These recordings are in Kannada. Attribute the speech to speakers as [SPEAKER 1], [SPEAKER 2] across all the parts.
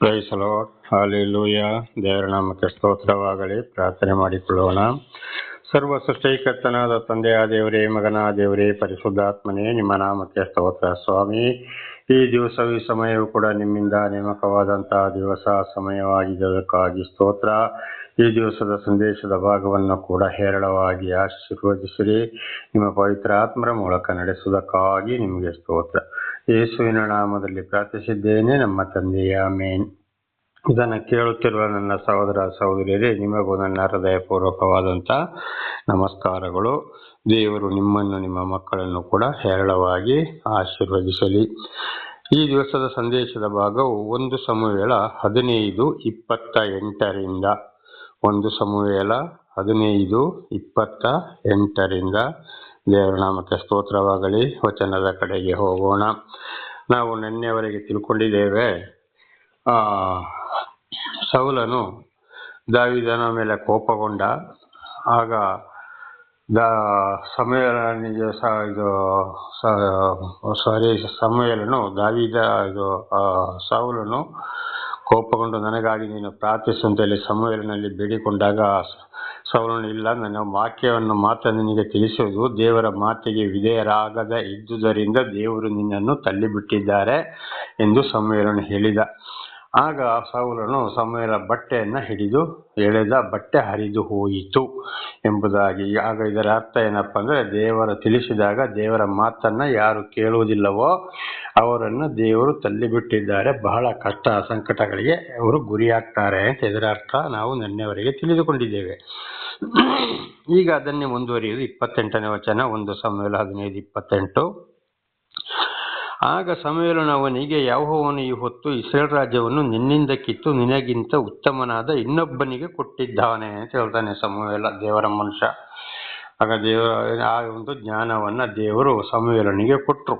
[SPEAKER 1] Price lord, hallelujah. ದೇವರ ನಾಮಕ್ಕೆ ಸ್ತೋತ್ರವಾಗಲಿ. ಪ್ರಾರ್ಥನೆ ಮಾಡಿಕೊಳ್ಳೋಣ. ಸರ್ವ ಸೃಷ್ಟಿಕರ್ತನಾದ ತಂದೆಯ ದೇವರೇ, ಮಗನ ದೇವರೇ, ಪರಿಶುದ್ಧಾತ್ಮನೇ, ನಿಮ್ಮ ನಾಮಕ್ಕೆ ಸ್ತೋತ್ರ ಸ್ವಾಮಿ. ಈ ದಿವಸವೂ ಈ ಸಮಯವೂ ಕೂಡ ನಿಮ್ಮಿಂದ ನೇಮಕವಾದಂತಹ ದಿವಸ ಸಮಯವಾಗಿದ್ದಕ್ಕಾಗಿ ಸ್ತೋತ್ರ. ಈ ದಿವಸದ ಸಂದೇಶದ ಭಾಗವನ್ನು ಕೂಡ ಹೇರಳವಾಗಿ ಆಶೀರ್ವದಿಸಿರಿ. ನಿಮ್ಮ ಪವಿತ್ರ ಆತ್ಮರ ಮೂಲಕ ನಡೆಸುವುದಕ್ಕಾಗಿ ನಿಮಗೆ ಸ್ತೋತ್ರ. ಯೇಸುವಿನ ನಾಮದಲ್ಲಿ ಪ್ರಾರ್ಥಿಸಿದ್ದೇನೆ, ನಮ್ಮ ತಂದೆಯ ಆಮೆನ್. ಇದನ್ನು ಕೇಳುತ್ತಿರುವ ನನ್ನ ಸಹೋದರ ಸಹೋದರಿಯರೇ, ನಿಮಗೂ ನನ್ನ ಹೃದಯಪೂರ್ವಕವಾದಂಥ ನಮಸ್ಕಾರಗಳು. ದೇವರು ನಿಮ್ಮನ್ನು ನಿಮ್ಮ ಮಕ್ಕಳನ್ನು ಕೂಡ ಹೇರಳವಾಗಿ ಆಶೀರ್ವದಿಸಲಿ. ಈ ದಿವಸದ ಸಂದೇಶದ ಭಾಗವು 1 ಸಮುವೇಲ 15:28 1 ಸಮುವೇಲ 15:28 ದೇವರ ನಾಮಕ್ಕೆ ಸ್ತೋತ್ರವಾಗಲಿ. ವಚನದ ಕಡೆಗೆ ಹೋಗೋಣ. ನಾವು ನಿನ್ನೆವರೆಗೆ ತಿಳ್ಕೊಂಡಿದ್ದೇವೆ, ಸೌಲನು ದಾವೀದನ ಮೇಲೆ ಕೋಪಗೊಂಡ. ಆಗ ಸಮುವೇಲನು ಸೌಲನು ಕೋಪಗೊಂಡು, ನನಗಾಗಿ ನೀನು ಪ್ರಾರ್ಥಿಸು ಅಂತೇಳಿ ಸಮುವೇಲನಲ್ಲಿ ಬೇಡಿಕೊಂಡಾಗ ಸೌಲನು, ಇಲ್ಲ, ನನ್ನ ಮಾತನ್ನು ನಿನಗೆ ತಿಳಿಸುವುದು, ದೇವರ ಮಾತಿಗೆ ವಿಧೇಯರಾಗದ ಇದ್ದುದರಿಂದ ದೇವರು ನಿನ್ನನ್ನು ತಳ್ಳಿಬಿಟ್ಟಿದ್ದಾರೆ ಎಂದು ಸಮುವೇಲನು ಹೇಳಿದ. ಆಗ ಸೌಲನು ಸಮುವೇಲ ಬಟ್ಟೆಯನ್ನು ಹಿಡಿದು ಎಳೆದ, ಬಟ್ಟೆ ಹರಿದು ಹೋಯಿತು ಎಂಬುದಾಗಿ. ಆಗ ಇದರ ಅರ್ಥ ಏನಪ್ಪ ಅಂದರೆ, ದೇವರು ತಿಳಿಸಿದಾಗ ದೇವರ ಮಾತನ್ನು ಯಾರು ಕೇಳುವುದಿಲ್ಲವೋ ಅವರನ್ನು ದೇವರು ತಳ್ಳಿಬಿಟ್ಟಿದ್ದಾರೆ, ಬಹಳ ಕಷ್ಟ ಸಂಕಟಗಳಿಗೆ ಅವರು ಗುರಿಯಾಗ್ತಾರೆ ಅಂತ ಇದರ ಅರ್ಥ ನಾವು ನಿನ್ನೆವರೆಗೆ ತಿಳಿದುಕೊಂಡಿದ್ದೇವೆ. ಈಗ ಅದನ್ನೇ ಮುಂದುವರಿಯುವುದು 28ನೇ ವಚನ, 1 ಸಮುವೇಲ 15:28. ಆಗ ಸಮುವೇಲನು ಅವನಿಗೆ, ಯೆಹೋವನು ಈ ಹೊತ್ತು ಇಸ್ರಾಯೇಲ್ ರಾಜ್ಯವನ್ನು ನಿನ್ನಿಂದ ಕಿತ್ತು ನಿನಗಿಂತ ಉತ್ತಮನಾದ ಇನ್ನೊಬ್ಬನಿಗೆ ಕೊಟ್ಟಿದ್ದಾನೆ ಅಂತ ಹೇಳ್ತಾನೆ ಸಮುವೇಲ, ದೇವರ ಮನುಷ್ಯ. ಆಗ ಆ ಒಂದು ಜ್ಞಾನವನ್ನ ದೇವರು ಸಮುವೇಲನಿಗೆ ಕೊಟ್ಟರು.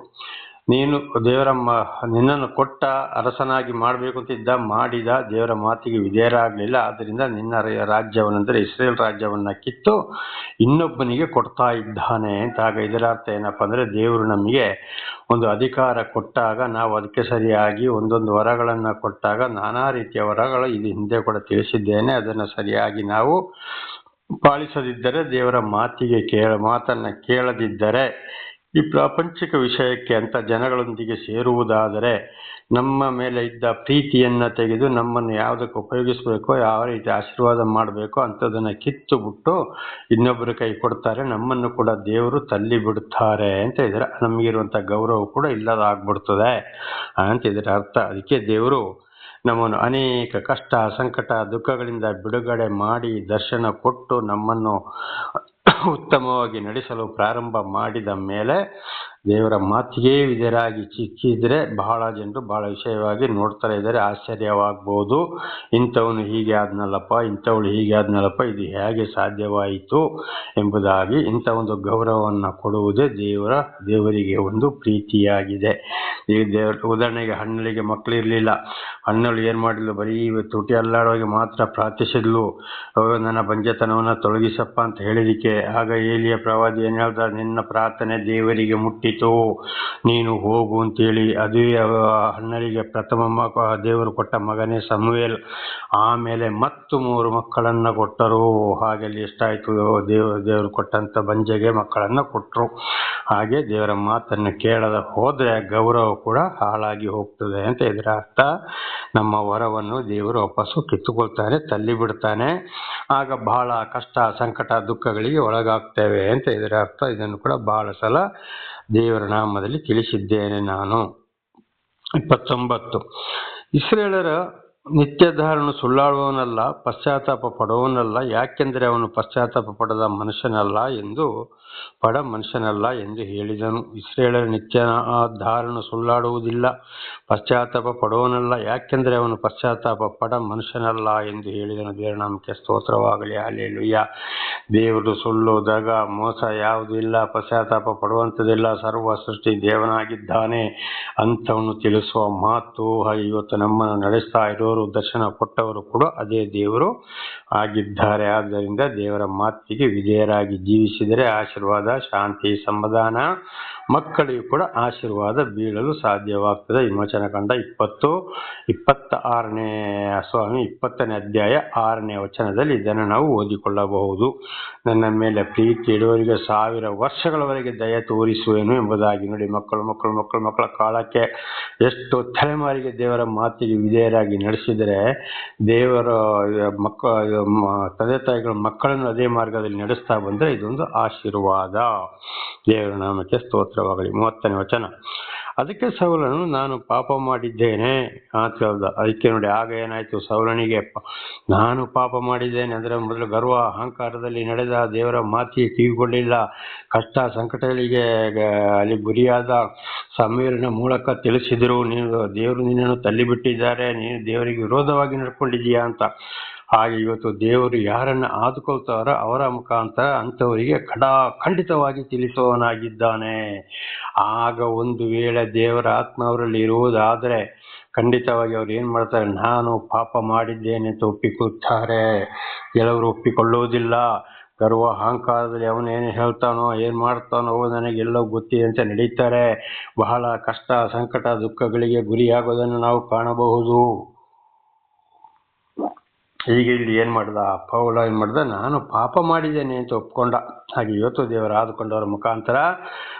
[SPEAKER 1] ನೀನು ನಿನ್ನನ್ನು ಕೊಟ್ಟ ಅರಸನಾಗಿ ಮಾಡಬೇಕು ಅಂತಿದ್ದ, ಮಾಡಿದ, ದೇವರ ಮಾತಿಗೆ ವಿಧೇಯರಾಗಲಿಲ್ಲ. ಆದ್ದರಿಂದ ನಿನ್ನ ರಾಜ್ಯವನ್ನೆಂದರೆ ಇಸ್ರೇಲ್ ರಾಜ್ಯವನ್ನ ಕಿತ್ತು ಇನ್ನೊಬ್ಬನಿಗೆ ಕೊಡ್ತಾ ಇದ್ದಾನೆ ಅಂತ. ಆಗ ಇದರ ಅರ್ಥ ಏನಪ್ಪ ಅಂದರೆ, ದೇವರು ನಮಗೆ ಒಂದು ಅಧಿಕಾರ ಕೊಟ್ಟಾಗ ನಾವು ಅದಕ್ಕೆ ಸರಿಯಾಗಿ ಒಂದೊಂದು ವರಗಳನ್ನು ಕೊಟ್ಟಾಗ, ನಾನಾ ರೀತಿಯ ವರಗಳು ಇದು ಹಿಂದೆ ಕೂಡ ತಿಳಿಸಿದ್ದೇನೆ, ಅದನ್ನು ಸರಿಯಾಗಿ ನಾವು ಪಾಲಿಸದಿದ್ದರೆ, ದೇವರ ಮಾತನ್ನ ಕೇಳದಿದ್ದರೆ, ಈ ಪ್ರಾಪಂಚಿಕ ವಿಷಯಕ್ಕೆ ಅಂತ ಜನಗಳೊಂದಿಗೆ ಸೇರುವುದಾದರೆ, ನಮ್ಮ ಮೇಲೆ ಇದ್ದ ಪ್ರೀತಿಯನ್ನು ತೆಗೆದು ನಮ್ಮನ್ನು ಯಾವುದಕ್ಕೆ ಉಪಯೋಗಿಸಬೇಕೋ, ಯಾವ ರೀತಿ ಆಶೀರ್ವಾದ ಮಾಡಬೇಕೋ ಅಂಥದ್ದನ್ನು ಕಿತ್ತು ಬಿಟ್ಟು ಇನ್ನೊಬ್ಬರ ಕೈ ಕೊಡ್ತಾರೆ, ನಮ್ಮನ್ನು ಕೂಡ ದೇವರು ತಳ್ಳಿ ಬಿಡುತ್ತಾರೆ ಅಂತ ಇದ್ರೆ ನಮಗಿರುವಂಥ ಗೌರವ ಕೂಡ ಇಲ್ಲದಾಗ್ಬಿಡ್ತದೆ ಅಂತ ಇದರ ಅರ್ಥ. ಅದಕ್ಕೆ ದೇವರು ನಮ್ಮನ್ನು ಅನೇಕ ಕಷ್ಟ ಸಂಕಟ ದುಃಖಗಳಿಂದ ಬಿಡುಗಡೆ ಮಾಡಿ ದರ್ಶನ ಕೊಟ್ಟು ನಮ್ಮನ್ನು ಉತ್ತಮವಾಗಿ ನಡೆಸಲು ಪ್ರಾರಂಭ ಮಾಡಿದ ಮೇಲೆ, ದೇವರ ಮಾತಿಗೆ ವಿಧೇಯರಾಗಿ ಚಿಕ್ಕಿದ್ರೆ ಬಹಳ ಜನರು ಬಹಳ ವಿಷಯವಾಗಿ ನೋಡ್ತಾ ಇದ್ದಾರೆ. ಆಶ್ಚರ್ಯವಾಗ್ಬೋದು, ಇಂಥವನು ಹೀಗೆ ಆದ್ನಲ್ಲಪ್ಪ, ಇಂಥವಳು ಹೀಗೆ ಆದ್ನಲ್ಲಪ್ಪ, ಇದು ಹೇಗೆ ಸಾಧ್ಯವಾಯಿತು ಎಂಬುದಾಗಿ. ಇಂಥ ಒಂದು ಗೌರವವನ್ನು ಕೊಡುವುದೇ ದೇವರಿಗೆ ಒಂದು ಪ್ರೀತಿಯಾಗಿದೆ. ಈ ಉದಾಹರಣೆಗೆ, ಹಣ್ಣಳಿಗೆ ಮಕ್ಕಳು ಇರಲಿಲ್ಲ. ಹಣ್ಣಳು ಏನು ಮಾಡಿದ್ಲು, ಬರೀ ತುಟಿ ಅಲ್ಲಾಡುವಾಗ ಮಾತ್ರ ಪ್ರಾರ್ಥಿಸಿದ್ಲು, ನನ್ನ ಬಂಜೆತನವನ್ನು ತೊಲಗಿಸಪ್ಪ ಅಂತ ಹೇಳಿದಕ್ಕೆ. ಆಗ ಏಲಿಯ ಪ್ರವಾದಿ ಏನು ಹೇಳ್ದ, ನಿನ್ನ ಪ್ರಾರ್ಥನೆ ದೇವರಿಗೆ ಮುಟ್ಟಿತು, ನೀನು ಹೋಗು ಅಂತೇಳಿ. ಅದೇ ಹಣ್ಣಳಿಗೆ ಪ್ರಥಮ ದೇವರು ಕೊಟ್ಟ ಮಗನೇ ಸಮುವೇಲ್. ಆಮೇಲೆ 3 ಮಕ್ಕಳನ್ನು ಕೊಟ್ಟರು. ಹಾಗೆಲ್ಲಿ ಎಷ್ಟಾಯಿತು, ದೇವರು ಕೊಟ್ಟಂಥ ಬಂಜೆಗೆ ಮಕ್ಕಳನ್ನು ಕೊಟ್ಟರು. ಹಾಗೆ ದೇವರ ಮಾತನ್ನು ಕೇಳದ ಹೋದರೆ ಗೌರವ ಕೂಡ ಹಾಳಾಗಿ ಹೋಗ್ತದೆ ಅಂತ ಇದರ ಅರ್ಥ. ನಮ್ಮ ವರವನ್ನು ದೇವರು ವಾಪಸ್ಸು ಕಿತ್ತುಕೊಳ್ತಾನೆ, ತಳ್ಳಿ ಬಿಡ್ತಾನೆ. ಆಗ ಬಹಳ ಕಷ್ಟ ಸಂಕಟ ದುಃಖಗಳಿಗೆ ಒಳಗಾಗ್ತೇವೆ ಅಂತ ಇದರ ಅರ್ಥ. ಇದನ್ನು ಕೂಡ ಬಹಳ ಸಲ ದೇವರ ನಾಮದಲ್ಲಿ ತಿಳಿಸಿದ್ದೇನೆ ನಾನು. 29 ಇಸ್ರಾಯೇಲರ ನಿತ್ಯಧಾರನು ಸುಳ್ಳಾಡುವವನಲ್ಲ, ಪಶ್ಚಾತ್ತಾಪ ಪಡುವವನಲ್ಲ, ಯಾಕೆಂದರೆ ಅವನು ಪಶ್ಚಾತ್ತಾಪ ಪಡ ಮನುಷ್ಯನಲ್ಲ ಎಂದು ಹೇಳಿದನು. ಇಸ್ರಾಯೇಲರ ನಿತ್ಯಧಾರನು ಸುಳ್ಳಾಡುವುದಿಲ್ಲ, ಪಶ್ಚಾತ್ತಾಪ ಪಡುವವನಲ್ಲ, ಯಾಕೆಂದರೆ ಅವನು ಪಶ್ಚಾತ್ತಾಪ ಪಡ ಮನುಷ್ಯನಲ್ಲ ಎಂದು ಹೇಳಿದನು. ದೇವರ ನಾಮಕ್ಕೆ ಸ್ತೋತ್ರವಾಗಲಿ. ಹಲ್ಲೆಲೂಯಾ. ದೇವರು ಸುಳ್ಳು ದಗ ಮೋಸ ಯಾವುದೂ ಇಲ್ಲ, ಪಶ್ಚಾತ್ತಾಪ ಪಡುವಂಥದ್ದಿಲ್ಲ. ಸರ್ವ ಸೃಷ್ಟಿ ದೇವನಾಗಿದ್ದಾನೆ ಅಂಥವನ್ನು ತಿಳಿಸುವ ಮಾತು ಇವತ್ತು ನಮ್ಮನ್ನು ನಡೆಸ್ತಾ ಇರೋದು ತೋರಿಸಿದವರು ದರ್ಶನ ಕೊಟ್ಟವರು ಕೂಡ ಅದೇ ದೇವರು ಆಗಿದ್ದಾರೆ. ಆದ್ದರಿಂದ ದೇವರ ಮಾತಿಗೆ ವಿಧೇಯರಾಗಿ ಜೀವಿಸಿದರೆ ಆಶೀರ್ವಾದ, ಶಾಂತಿ, ಸಮಾಧಾನ, ಮಕ್ಕಳಿಗೂ ಕೂಡ ಆಶೀರ್ವಾದ ಬೀಳಲು ಸಾಧ್ಯವಾಗ್ತದೆ. ವಿಮೋಚನಕಾಂಡ 20ನೇ ಅಧ್ಯಾಯ 6ನೇ ವಚನದಲ್ಲಿ ಇದನ್ನು ನಾವು ಓದಿಕೊಳ್ಳಬಹುದು. ನನ್ನ ಮೇಲೆ ಪ್ರೀತಿ ಇಡುವವರಿಗೆ 1000 ವರ್ಷಗಳವರೆಗೆ ದಯ ತೋರಿಸುವೆನು ಎಂಬುದಾಗಿ. ನೋಡಿ, ಮಕ್ಕಳ ಕಾಲಕ್ಕೆ ಎಷ್ಟು ತಲೆಮಾರಿಗೆ ದೇವರ ಮಾತಿಗೆ ವಿಧೇಯರಾಗಿ ನಡೆಸಿದರೆ ದೇವರ ತಂದೆ ತಾಯಿಗಳ ಮಕ್ಕಳನ್ನು ಅದೇ ಮಾರ್ಗದಲ್ಲಿ ನಡೆಸ್ತಾ ಬಂದರೆ ಇದೊಂದು ಆಶೀರ್ವಾದ. ದೇವರ ನಾಮಕ್ಕೆ ಸ್ತೋತ್ರವಾಗಲಿ. 30ನೇ ವಚನ. ಅದಕ್ಕೆ ಸೌಲನು, ನಾನು ಪಾಪ ಮಾಡಿದ್ದೇನೆ ಅಂತ ಹೇಳ್ದ. ಅದಕ್ಕೆ ನೋಡಿ, ಆಗ ಏನಾಯ್ತು, ಸೌಲನಿಗೆ ನಾನು ಪಾಪ ಮಾಡಿದ್ದೇನೆ ಅಂದ್ರೆ ಮೊದಲು ಗರ್ವ ಅಹಂಕಾರದಲ್ಲಿ ನಡೆದ, ದೇವರ ಮಾತಿಗೆ ಕಿವಿಗೊಳ್ಳಿಲ್ಲ, ಕಷ್ಟ ಸಂಕಟಗಳಿಗೆ ಅಲ್ಲಿ ಗುರಿಯಾದ ಸಮೂವೇಲನ ಮೂಲಕ ತಿಳಿಸಿದ್ರು, ದೇವರು ನಿನ್ನನ್ನು ತಳ್ಳಿಬಿಟ್ಟಿದ್ದಾರೆ, ನೀನು ದೇವರಿಗೆ ವಿರೋಧವಾಗಿ ನಡ್ಕೊಂಡಿದೀಯಾ ಅಂತ. ಹಾಗೆ ಇವತ್ತು ದೇವರು ಯಾರನ್ನ ಆದುಕೊಳ್ತಾರೋ ಅವರ ಮುಖಾಂತರ ಅಂಥವರಿಗೆ ಖಂಡಿತವಾಗಿ ತಿಳಿಸುವವನಾಗಿದ್ದಾನೆ. ಆಗ ಒಂದು ವೇಳೆ ದೇವರ ಆತ್ಮ ಅವರಲ್ಲಿ ಇರುವುದಾದರೆ ಖಂಡಿತವಾಗಿ ಅವ್ರು ಏನ್ ಮಾಡ್ತಾರೆ, ನಾನು ಪಾಪ ಮಾಡಿದ್ದೇನೆ ಅಂತ ಒಪ್ಪಿಕೊಳ್ತಾರೆ. ಕೆಲವರು ಒಪ್ಪಿಕೊಳ್ಳುವುದಿಲ್ಲ. ಗರ್ವ ಅಹಂಕಾರದಲ್ಲಿ ಅವನೇನು ಹೇಳ್ತಾನೋ ಏನ್ ಮಾಡ್ತಾನೋ ನನಗೆಲ್ಲೋ ಗೊತ್ತಿದೆ ಅಂತ ನಡೀತಾರೆ. ಬಹಳ ಕಷ್ಟ ಸಂಕಟ ದುಃಖಗಳಿಗೆ ಗುರಿಯಾಗೋದನ್ನು ನಾವು ಕಾಣಬಹುದು. ಈಗ ಇಲ್ಲಿ ಏನ್ ಮಾಡ್ದ ಪೌಲ, ನಾನು ಪಾಪ ಮಾಡಿದ್ದೇನೆ ಅಂತ ಒಪ್ಕೊಂಡ. ಹಾಗೆ ಇವತ್ತು ದೇವರ ಆದುಕೊಂಡವರ ಮುಖಾಂತರ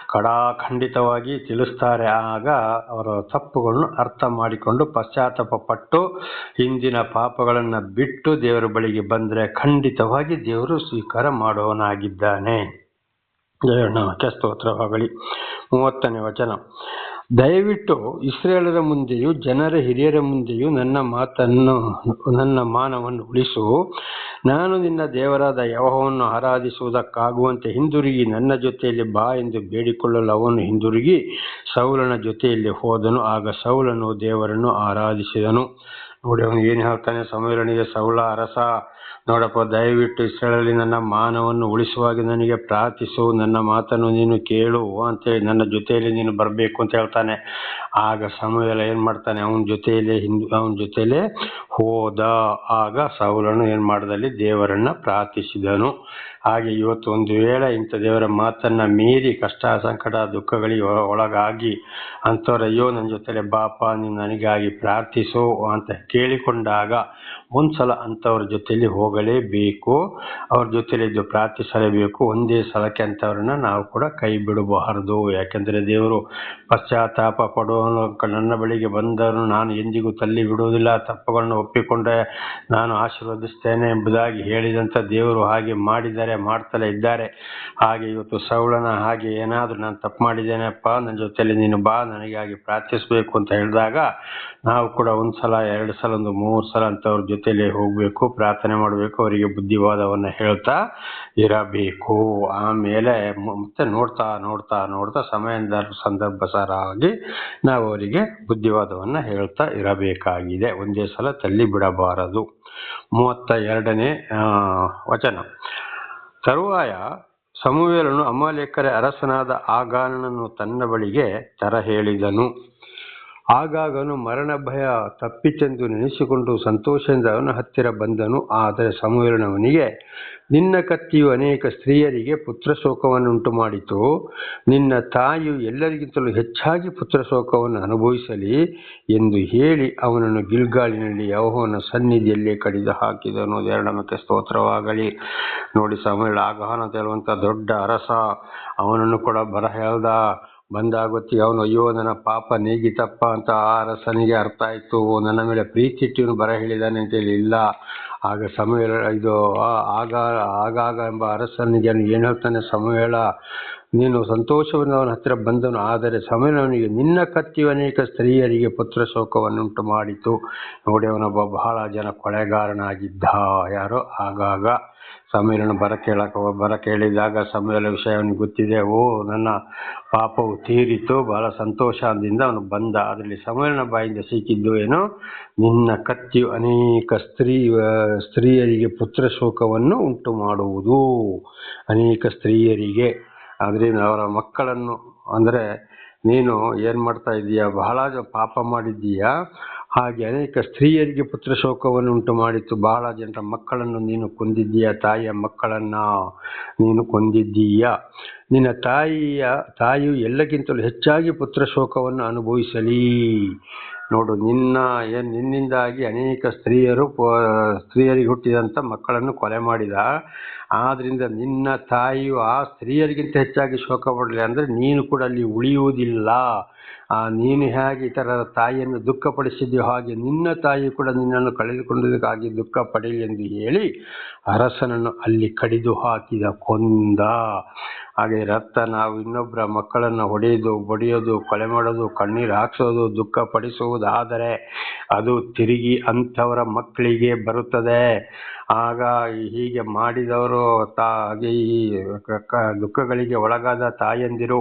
[SPEAKER 1] ಖಂಡಿತವಾಗಿ ತಿಳಿಸ್ತಾರೆ. ಆಗ ಅವರ ತಪ್ಪುಗಳನ್ನು ಅರ್ಥ ಮಾಡಿಕೊಂಡು ಪಶ್ಚಾತ್ತಾಪ ಪಟ್ಟು ಹಿಂದಿನ ಪಾಪಗಳನ್ನು ಬಿಟ್ಟು ದೇವರ ಬಳಿಗೆ ಬಂದರೆ ಖಂಡಿತವಾಗಿ ದೇವರು ಸ್ವೀಕಾರ ಮಾಡುವವನಾಗಿದ್ದಾನೆ. ದೇವರ ಸ್ತೋತ್ರವಾಗಲಿ. 30ನೇ ವಚನ. ದಯವಿಟ್ಟು ಇಸ್ರಾಯೇಲರ ಮುಂದೆಯೂ ಜನರ ಹಿರಿಯರ ಮುಂದೆಯೂ ನನ್ನ ಮಾನವನ್ನು ಉಳಿಸು. ನಾನು ನಿನ್ನ ದೇವರಾದ ಯೆಹೋವನನ್ನು ಆರಾಧಿಸುವುದಕ್ಕಾಗುವಂತೆ ಹಿಂದಿರುಗಿ ನನ್ನ ಜೊತೆಯಲ್ಲಿ ಬಾ ಎಂದು ಬೇಡಿಕೊಳ್ಳಲು ಅವನು ಹಿಂದಿರುಗಿ ಸೌಲನ ಜೊತೆಯಲ್ಲಿ ಹೋದನು. ಆಗ ಸೌಲನು ದೇವರನ್ನು ಆರಾಧಿಸಿದನು. ನೋಡಿ, ಅವನು ಏನು ಹೇಳ್ತಾನೆ ಸಮೂವೇಲನಿಗೆ, ಸೌಲ ಅರಸ, ನೋಡಪ್ಪ, ದಯವಿಟ್ಟು ಇಸ್ರಾಯೇಲಲ್ಲಿ ನನ್ನ ಮಾನವನ್ನು ಉಳಿಸುವಾಗಿ ನನಗೆ ಪ್ರಾರ್ಥಿಸು, ನನ್ನ ಮಾತನ್ನು ನೀನು ಕೇಳು ಅಂತೇಳಿ ನನ್ನ ಜೊತೆಯಲ್ಲಿ ನೀನು ಬರಬೇಕು ಅಂತ ಹೇಳ್ತಾನೆ. ಆಗ ಸಮೂವೇಲ ಏನ್ ಮಾಡ್ತಾನೆ, ಅವನ ಜೊತೆಯಲ್ಲೇ ಹೋದ. ಆಗ ಸೌಲನು ಏನ್ ಮಾಡ್ದಲ್ಲಿ ದೇವರನ್ನ ಪ್ರಾರ್ಥಿಸಿದನು. ಹಾಗೆ ಇವತ್ತು ಒಂದು ವೇಳೆ ಇಂಥ ದೇವರ ಮಾತನ್ನ ಮೀರಿ ಕಷ್ಟ ಸಂಕಟ ದುಃಖಗಳಿಗೆ ಒಳಗಾಗಿ ಅಂಥವ್ರು, ಅಯ್ಯೋ ನನ್ನ ಜೊತೆಲೆ ಬಾಪ, ನೀನು ನನಗಾಗಿ ಪ್ರಾರ್ಥಿಸು ಅಂತ ಕೇಳಿಕೊಂಡಾಗ ಒಂದ್ಸಲ ಅಂಥವ್ರ ಜೊತೆಯಲ್ಲಿ ಹೋಗಲೇಬೇಕು, ಅವ್ರ ಜೊತೆಲಿದ್ದು ಪ್ರಾರ್ಥಿಸಲೇಬೇಕು. ಒಂದೇ ಸಲಕ್ಕೆ ಅಂಥವ್ರನ್ನ ನಾವು ಕೂಡ ಕೈ ಬಿಡಬಾರದು. ಯಾಕೆಂದರೆ ದೇವರು ಪಶ್ಚಾತ್ತಾಪ ಪಡುವನು, ನನ್ನ ಬಳಿಗೆ ಬಂದವನು ನಾನು ಎಂದಿಗೂ ತಳ್ಳಿ ಬಿಡುವುದಿಲ್ಲ, ತಪ್ಪುಗಳನ್ನು ಒಪ್ಪಿಕೊಂಡೆ ನಾನು ಆಶೀರ್ವದಿಸ್ತೇನೆ ಎಂಬುದಾಗಿ ಹೇಳಿದಂಥ ದೇವರು ಹಾಗೆ ಮಾಡ್ತಲೇ ಇದ್ದಾರೆ. ಹಾಗೆ ಇವತ್ತು ಸೌಲನ ಹಾಗೆ ಏನಾದರೂ ನಾನು ತಪ್ಪು ಮಾಡಿದ್ದೇನೆಪ್ಪ, ನನ್ನ ಜೊತೆಯಲ್ಲಿ ನೀನು ಬಾ, ನನಗಾಗಿ ಪ್ರಾರ್ಥಿಸಬೇಕು ಅಂತ ಹೇಳಿದಾಗ ನಾವು ಕೂಡ ಒಂದ್ಸಲ 2 ಸಲ 3 ಸಲ ಅಂಥವ್ರ ಜೊತೆಯಲ್ಲಿ ಹೋಗಬೇಕು, ಪ್ರಾರ್ಥನೆ ಮಾಡಬೇಕು, ಅವರಿಗೆ ಬುದ್ಧಿವಾದವನ್ನು ಹೇಳ್ತಾ ಇರಬೇಕು. ಆಮೇಲೆ ಮತ್ತೆ ನೋಡ್ತಾ ಸಂದರ್ಭಸರಾಗಿ ನಾವು ಅವರಿಗೆ ಬುದ್ಧಿವಾದವನ್ನು ಹೇಳ್ತಾ ಇರಬೇಕಾಗಿದೆ. ಒಂದೇ ಸಲ ತಳ್ಳಿ ಬಿಡಬಾರದು. 32ನೇ ವಚನ. ತರುವಾಯ ಸಮೂವೇಲನು ಅಮಾಲೇಕರ ಅರಸನಾದ ಆಗಾಗನನ್ನು ತನ್ನ ಬಳಿಗೆ ಹೇಳಿದನು. ಆಗಾಗನು ಮರಣ ಭಯ ತಪ್ಪಿತೆಂದು ನೆನೆಸಿಕೊಂಡು ಸಂತೋಷದಿಂದ ಅವನ ಹತ್ತಿರ ಬಂದನು. ಆದರೆ ಸಮೂವೇಲನು ಅವನಿಗೆ, ನಿನ್ನ ಕತ್ತಿಯು ಅನೇಕ ಸ್ತ್ರೀಯರಿಗೆ ಪುತ್ರಶೋಕವನ್ನುಂಟು ಮಾಡಿತು, ನಿನ್ನ ತಾಯಿಯು ಎಲ್ಲರಿಗಿಂತಲೂ ಹೆಚ್ಚಾಗಿ ಪುತ್ರಶೋಕವನ್ನು ಅನುಭವಿಸಲಿ ಎಂದು ಹೇಳಿ ಅವನನ್ನು ಗಿಲ್ಗಾಲಿನಲ್ಲಿ ಯೆಹೋವನ ಸನ್ನಿಧಿಯಲ್ಲೇ ಕಡಿದು ಹಾಕಿದನು. ದೇವರ ನಾಮಕ್ಕೆ ಸ್ತೋತ್ರವಾಗಲಿ. ನೋಡಿ, ಸಮೂವೇಲ ಆಗಾಗನ ಅಂತ ಹೇಳುವಂಥ ದೊಡ್ಡ ಅರಸ, ಅವನನ್ನು ಕೂಡ ಬರ ಹೇಳ್ದ. ಬಂದಾಗೊತ್ತಿಗೆ ಅವನು, ಅಯ್ಯೋ ನನ್ನ ಪಾಪ ನೀಗಿತಪ್ಪ ಅಂತ ಆ ಅರಸನಿಗೆ ಅರ್ಥ ಆಯ್ತು, ನನ್ನ ಮೇಲೆ ಪ್ರೀತಿ ಇಟ್ಟು ಬರ ಹೇಳಿದಾನೆ ಅಂತೇಳಿ ಇಲ್ಲ. ಆಗ ಸಮೂವೇಲ ಆಗಾಗ ಎಂಬ ಅರಸನಿಗೆ ಏನು ಹೇಳ್ತಾನೆ, ಸಮೂವೇಲ ನೀನು ಸಂತೋಷವನ್ನು ಅವನ ಹತ್ತಿರ ಬಂದನು. ಆದರೆ ಸಮೂವೇಲ ಅವನಿಗೆ, ನಿನ್ನ ಕತ್ತಿಯು ಅನೇಕ ಸ್ತ್ರೀಯರಿಗೆ ಪುತ್ರಶೋಕವನ್ನುಂಟು ಮಾಡಿತು. ನೋಡಿ, ಅವನೊಬ್ಬ ಬಹಳ ಜನ ಕೊಳೆಗಾರನಾಗಿದ್ದ. ಯಾರೋ ಆಗಾಗ ಸಮೂವೇಲನು ಬರ ಕೇಳಿದಾಗ ಸಮೂವೇಲ ವಿಷಯ ಅವನಿಗೆ ಗೊತ್ತಿದೆ. ನನ್ನ ಪಾಪವು ತೀರಿತು, ಬಹಳ ಸಂತೋಷದಿಂದ ಅವನು ಬಂದ. ಅದರಲ್ಲಿ ಸಮೂವೇಲನ ಬಾಯಿಂದ ಸಿಕ್ಕಿದ್ದು ಏನು, ನಿನ್ನ ಕತ್ತಿಯು ಅನೇಕ ಸ್ತ್ರೀಯರಿಗೆ ಪುತ್ರಶೋಕವನ್ನು ಉಂಟು ಮಾಡುವುದು. ಅನೇಕ ಸ್ತ್ರೀಯರಿಗೆ ಆದರೆ ಅವರ ಮಕ್ಕಳನ್ನು, ಅಂದರೆ ನೀನು ಏನು ಮಾಡ್ತಾ ಇದ್ದೀಯ, ಬಹಳ ಪಾಪ ಮಾಡಿದ್ದೀಯ, ಹಾಗೆ ಅನೇಕ ಸ್ತ್ರೀಯರಿಗೆ ಪುತ್ರ ಶೋಕವನ್ನು ಉಂಟು ಮಾಡಿತು. ಬಹಳ ಜನರ ಮಕ್ಕಳನ್ನು ನೀನು ಕೊಂದಿದ್ದೀಯ, ತಾಯಿಯ ಮಕ್ಕಳನ್ನ ನೀನು ಕೊಂದಿದ್ದೀಯ. ನಿನ್ನ ತಾಯಿಯು ಎಲ್ಲಕ್ಕಿಂತಲೂ ಹೆಚ್ಚಾಗಿ ಪುತ್ರ ಶೋಕವನ್ನು ಅನುಭವಿಸಲಿ. ನೋಡು, ನಿನ್ನಿಂದಾಗಿ ಅನೇಕ ಸ್ತ್ರೀಯರಿಗೆ ಹುಟ್ಟಿದಂಥ ಮಕ್ಕಳನ್ನು ಕೊಲೆ ಮಾಡಿದ. ಆದ್ರಿಂದ ನಿನ್ನ ತಾಯಿಯು ಆ ಸ್ತ್ರೀಯರಿಗಿಂತ ಹೆಚ್ಚಾಗಿ ಶೋಕ ಪಡಲಿ. ಅಂದರೆ ನೀನು ಕೂಡ ಅಲ್ಲಿ ಉಳಿಯುವುದಿಲ್ಲ. ನೀನು ಹೇಗೆ ಇತರರ ತಾಯಿಯನ್ನು ದುಃಖಪಡಿಸಿದೆಯೋ ಹಾಗೆ ನಿನ್ನ ತಾಯಿ ಕೂಡ ನಿನ್ನನ್ನು ಕಳೆದುಕೊಂಡದಕ್ಕಾಗಿ ದುಃಖ ಪಡೆಯಲಿ ಎಂದು ಹೇಳಿ ಅರಸನನ್ನು ಅಲ್ಲಿ ಕಡಿದು ಹಾಕಿದ, ಕೊಂದ. ಹಾಗೆ ರಕ್ತ ನಾವು ಇನ್ನೊಬ್ಬರ ಮಕ್ಕಳನ್ನು ಹೊಡೆಯೋದು, ಬಡಿಯೋದು, ಕೊಲೆ ಮಾಡೋದು, ಕಣ್ಣೀರು ಹಾಕ್ಸೋದು, ದುಃಖ ಪಡಿಸುವುದಾದರೆ ಅದು ತಿರುಗಿ ಅಂಥವರ ಮಕ್ಕಳಿಗೆ ಬರುತ್ತದೆ. ಆಗ ಹೀಗೆ ಮಾಡಿದವರು ಹಾಗೆ ಈ ದುಃಖಗಳಿಗೆ ಒಳಗಾದ ತಾಯಂದಿರು